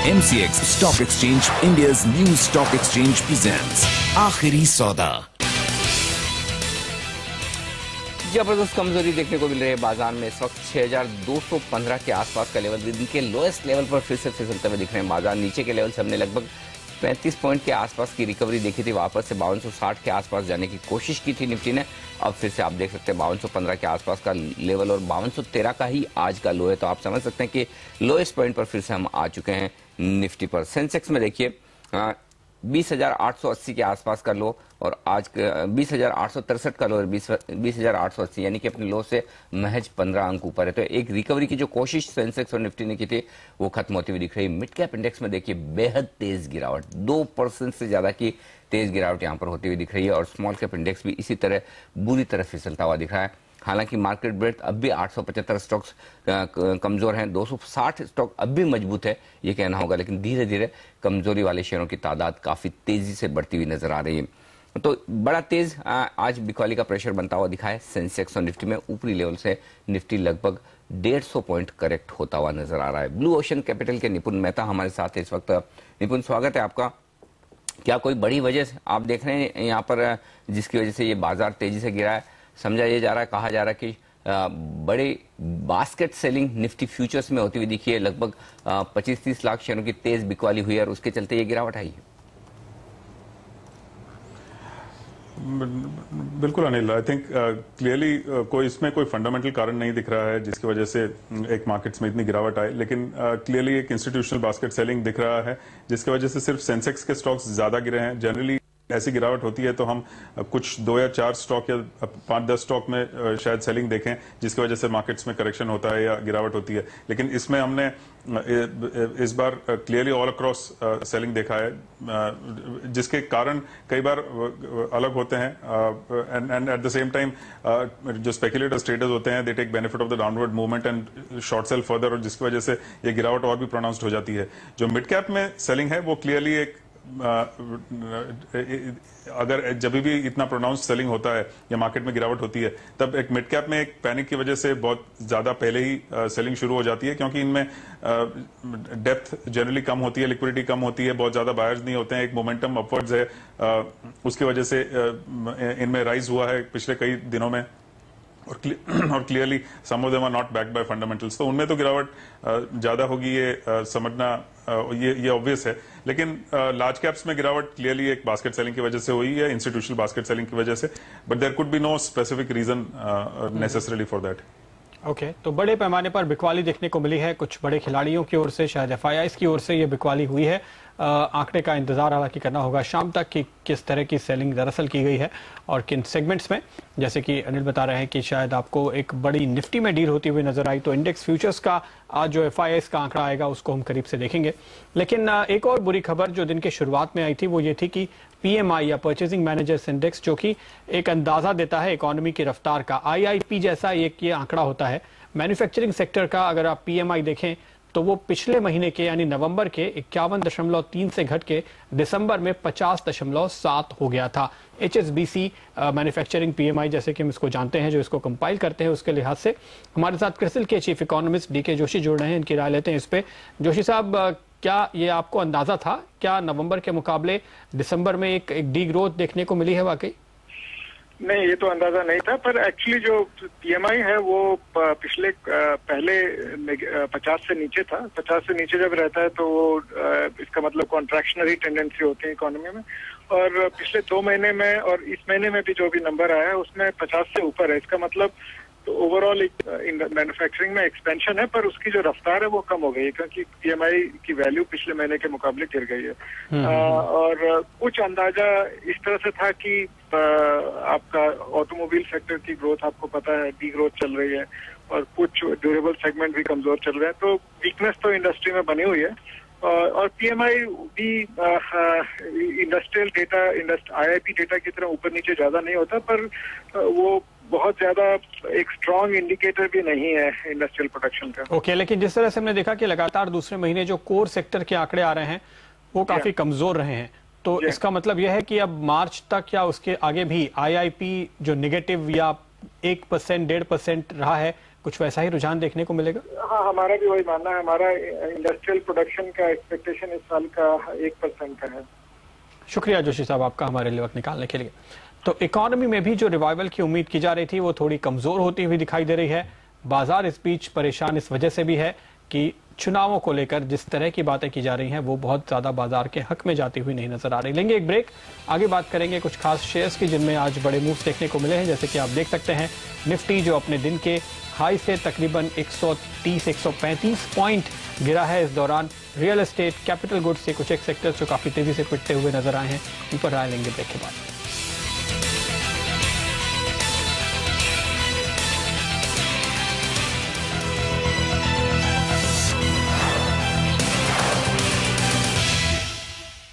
MCX Stock Exchange, India's new stock exchange, presents आखिरी सौदा। जबरदस्त कमजोरी देखने को मिल रही है बाजार में। इस वक्त 6215 के आसपास का लेवल, दिन के लोएस्ट लेवल पर फिर से फिसलते हुए दिख रहे हैं बाजार। नीचे के लेवल से हमने लगभग 35 पॉइंट के आसपास की रिकवरी देखी थी, वापस से 5260 के आसपास जाने की कोशिश की थी निफ्टी ने। अब फिर से आप देख सकते हैं 5215 के आसपास का लेवल और 5213 का ही आज का लो है। तो आप समझ सकते हैं कि लोएस्ट पॉइंट पर फिर से हम आ चुके हैं निफ्टी पर। सेंसेक्स में देखिए 20,880 के आसपास का लो और आज 20,863 का लो और 20,880, यानी कि अपने लो से महज 15 अंक ऊपर है। तो एक रिकवरी की जो कोशिश सेंसेक्स और निफ्टी ने की थी वो खत्म होती हुई दिख रही है। मिड कैप इंडेक्स में देखिए बेहद तेज गिरावट, 2% से ज्यादा की तेज गिरावट यहां पर होती हुई दिख रही है और स्मॉल कैप इंडेक्स भी इसी तरह बुरी तरह फिसलता हुआ दिख रहा है। हालांकि मार्केट ब्रेड्थ अब भी 875 स्टॉक्स कमजोर हैं, 260 स्टॉक अब भी मजबूत है ये कहना होगा, लेकिन धीरे धीरे कमजोरी वाले शेयरों की तादाद काफी तेजी से बढ़ती हुई नजर आ रही है। तो बड़ा तेज आज बिकवाली का प्रेशर बनता हुआ दिखा है सेंसेक्स और निफ्टी में। ऊपरी लेवल से निफ्टी लगभग 150 पॉइंट करेक्ट होता हुआ नजर आ रहा है। ब्लू ओशन कैपिटल के निपुण मेहता हमारे साथ है इस वक्त। निपुण, स्वागत है आपका। क्या कोई बड़ी वजह आप देख रहे हैं यहाँ पर जिसकी वजह से ये बाजार तेजी से गिरा है? समझा ये जा रहा है, कहा जा रहा है कि बड़े बास्केट सेलिंग निफ्टी फ्यूचर्स में होती हुई दिखी है, लगभग 25-30 लाख शेयरों की तेज बिकवाली हुई है और उसके चलते ये गिरावट आई है। बिल्कुल अनिल, आई थिंक क्लियरली कोई इसमें कोई फंडामेंटल कारण नहीं दिख रहा है जिसकी वजह से एक मार्केट्स में इतनी गिरावट आए, लेकिन क्लियरली एक इंस्टीट्यूशनल बास्केट सेलिंग दिख रहा है जिसकी वजह से सिर्फ सेंसेक्स के स्टॉक्स ज्यादा गिरे हैं। जनरली ऐसी गिरावट होती है तो हम कुछ 2 या 4 स्टॉक या 5-10 स्टॉक में शायद सेलिंग देखें जिसकी वजह से मार्केट्स में करेक्शन होता है या गिरावट होती है, लेकिन इसमें हमने इस बार क्लियरली ऑल अक्रॉस सेलिंग देखा है जिसके कारण कई बार अलग होते हैं and at the same time जो स्पेकुलेटर्स ट्रेडर्स होते हैं they take benefit of the downward movement and short sell further, और जिसकी वजह से ये गिरावट और भी प्रोनाउंस्ड हो जाती है। जो मिड कैप में सेलिंग है वो क्लियरली एक अगर जब भी इतना प्रोनाउंस सेलिंग होता है या मार्केट में गिरावट होती है तब एक मिड कैप में एक पैनिक की वजह से बहुत ज्यादा पहले ही सेलिंग शुरू हो जाती है, क्योंकि इनमें डेप्थ जनरली कम होती है, लिक्विडिटी कम होती है, बहुत ज्यादा बायर्स नहीं होते हैं, एक मोमेंटम अपवर्ड्स है, उसकी वजह से इनमें राइज हुआ है पिछले कई दिनों में और clearly some of them are not backed by fundamentals. तो उनमें तो गिरावट ज्यादा होगी ये समझना ये ऑब्वियस है, लेकिन लार्ज कैप्स में गिरावट क्लियरली एक बास्केट सेलिंग की वजह से हुई है, इंस्टीट्यूशनल बास्केट सेलिंग की वजह से, but there could be no specific reason necessarily for that. Okay, तो बड़े पैमाने पर बिकवाली देखने को मिली है कुछ बड़े खिलाड़ियों की ओर से, शायद FIIs की ओर से ये बिकवाली हुई है। आंकड़े का इंतजार हालांकि करना होगा शाम तक कि किस तरह की सेलिंग दरअसल की गई है और किन सेगमेंट्स में। जैसे कि अनिल बता रहे हैं कि शायद आपको एक बड़ी निफ्टी में डील होती हुई नजर आई, तो इंडेक्स फ्यूचर्स का आज जो FIIs का आंकड़ा आएगा उसको हम करीब से देखेंगे। लेकिन एक और बुरी खबर जो दिन के शुरुआत में आई थी वो ये थी कि PMI या परचेजिंग मैनेजर्स इंडेक्स, जो कि एक अंदाजा देता है इकोनॉमी की रफ्तार का, IIP जैसा एक ये आंकड़ा होता है मैन्युफैक्चरिंग सेक्टर का। अगर आप PMI देखें तो वो पिछले महीने के यानी नवंबर के 51.3 से घट के दिसंबर में 50.7 हो गया था। HSBC मैन्युफैक्चरिंग PMI जैसे कि हम इसको जानते हैं, जो इसको कंपाइल करते हैं, उसके लिहाज से हमारे साथ क्रिसिल के चीफ इकोनॉमिस्ट DK जोशी जुड़ रहे हैं, इनकी राय लेते हैं इस पे। जोशी साहब, क्या ये आपको अंदाजा था, क्या नवंबर के मुकाबले दिसंबर में एक डी ग्रोथ देखने को मिली है वाकई? नहीं, ये तो अंदाजा नहीं था, पर एक्चुअली जो PMI है वो पिछले पहले 50 से नीचे था। 50 से नीचे जब रहता है तो वो इसका मतलब कॉन्ट्रैक्शनरी टेंडेंसी होती है इकोनॉमी में, और पिछले 2 महीने में और इस महीने में भी जो भी नंबर आया है उसमें 50 से ऊपर है। इसका मतलब तो ओवरऑल मैन्युफैक्चरिंग में एक्सपेंशन है, पर उसकी जो रफ्तार है वो कम हो गई है क्योंकि PMI की वैल्यू पिछले महीने के मुकाबले गिर गई है। और कुछ अंदाजा इस तरह से था कि आपका ऑटोमोबाइल सेक्टर की ग्रोथ आपको पता है डी ग्रोथ चल रही है और कुछ ड्यूरेबल सेगमेंट भी कमजोर चल रहे हैं, तो वीकनेस तो इंडस्ट्री में बनी हुई है। और PMI भी इंडस्ट्रियल डेटा IIP डेटा की तरह ऊपर नीचे ज्यादा नहीं होता, पर वो बहुत ज्यादा एक स्ट्रॉन्ग इंडिकेटर भी नहीं है इंडस्ट्रियल प्रोडक्शन का। ओके, लेकिन जिस तरह से हमने देखा कि लगातार दूसरे महीने जो कोर सेक्टर के आंकड़े आ रहे हैं वो काफी कमजोर रहे हैं, तो इसका मतलब यह है कि अब मार्च तक या उसके आगे भी IIP जो नेगेटिव या 1% 1.5% रहा है, कुछ वैसा ही रुझान देखने को मिलेगा? हाँ, हमारा भी वही मानना है। हमारा इंडस्ट्रियल प्रोडक्शन का एक्सपेक्टेशन इस साल का 1% का है। शुक्रिया जोशी साहब आपका हमारे लिए वक्त निकालने के लिए। तो इकोनॉमी में भी जो रिवाइवल की उम्मीद की जा रही थी वो थोड़ी कमजोर होती हुई दिखाई दे रही है। बाजार इस बीच परेशान इस वजह से भी है कि चुनावों को लेकर जिस तरह की बातें की जा रही हैं वो बहुत ज्यादा बाजार के हक में जाती हुई नहीं नजर आ रही। लेंगे एक ब्रेक, आगे बात करेंगे कुछ खास शेयर्स की जिनमें आज बड़े मूव्स देखने को मिले हैं। जैसे कि आप देख सकते हैं निफ्टी जो अपने दिन के हाई से तकरीबन 130-135 पॉइंट गिरा है। इस दौरान रियल एस्टेट, कैपिटल गुड्स से कुछ एक सेक्टर्स जो काफी तेजी से पिटते हुए नजर आए हैं, उन पर राय लेंगे ब्रेक के बाद।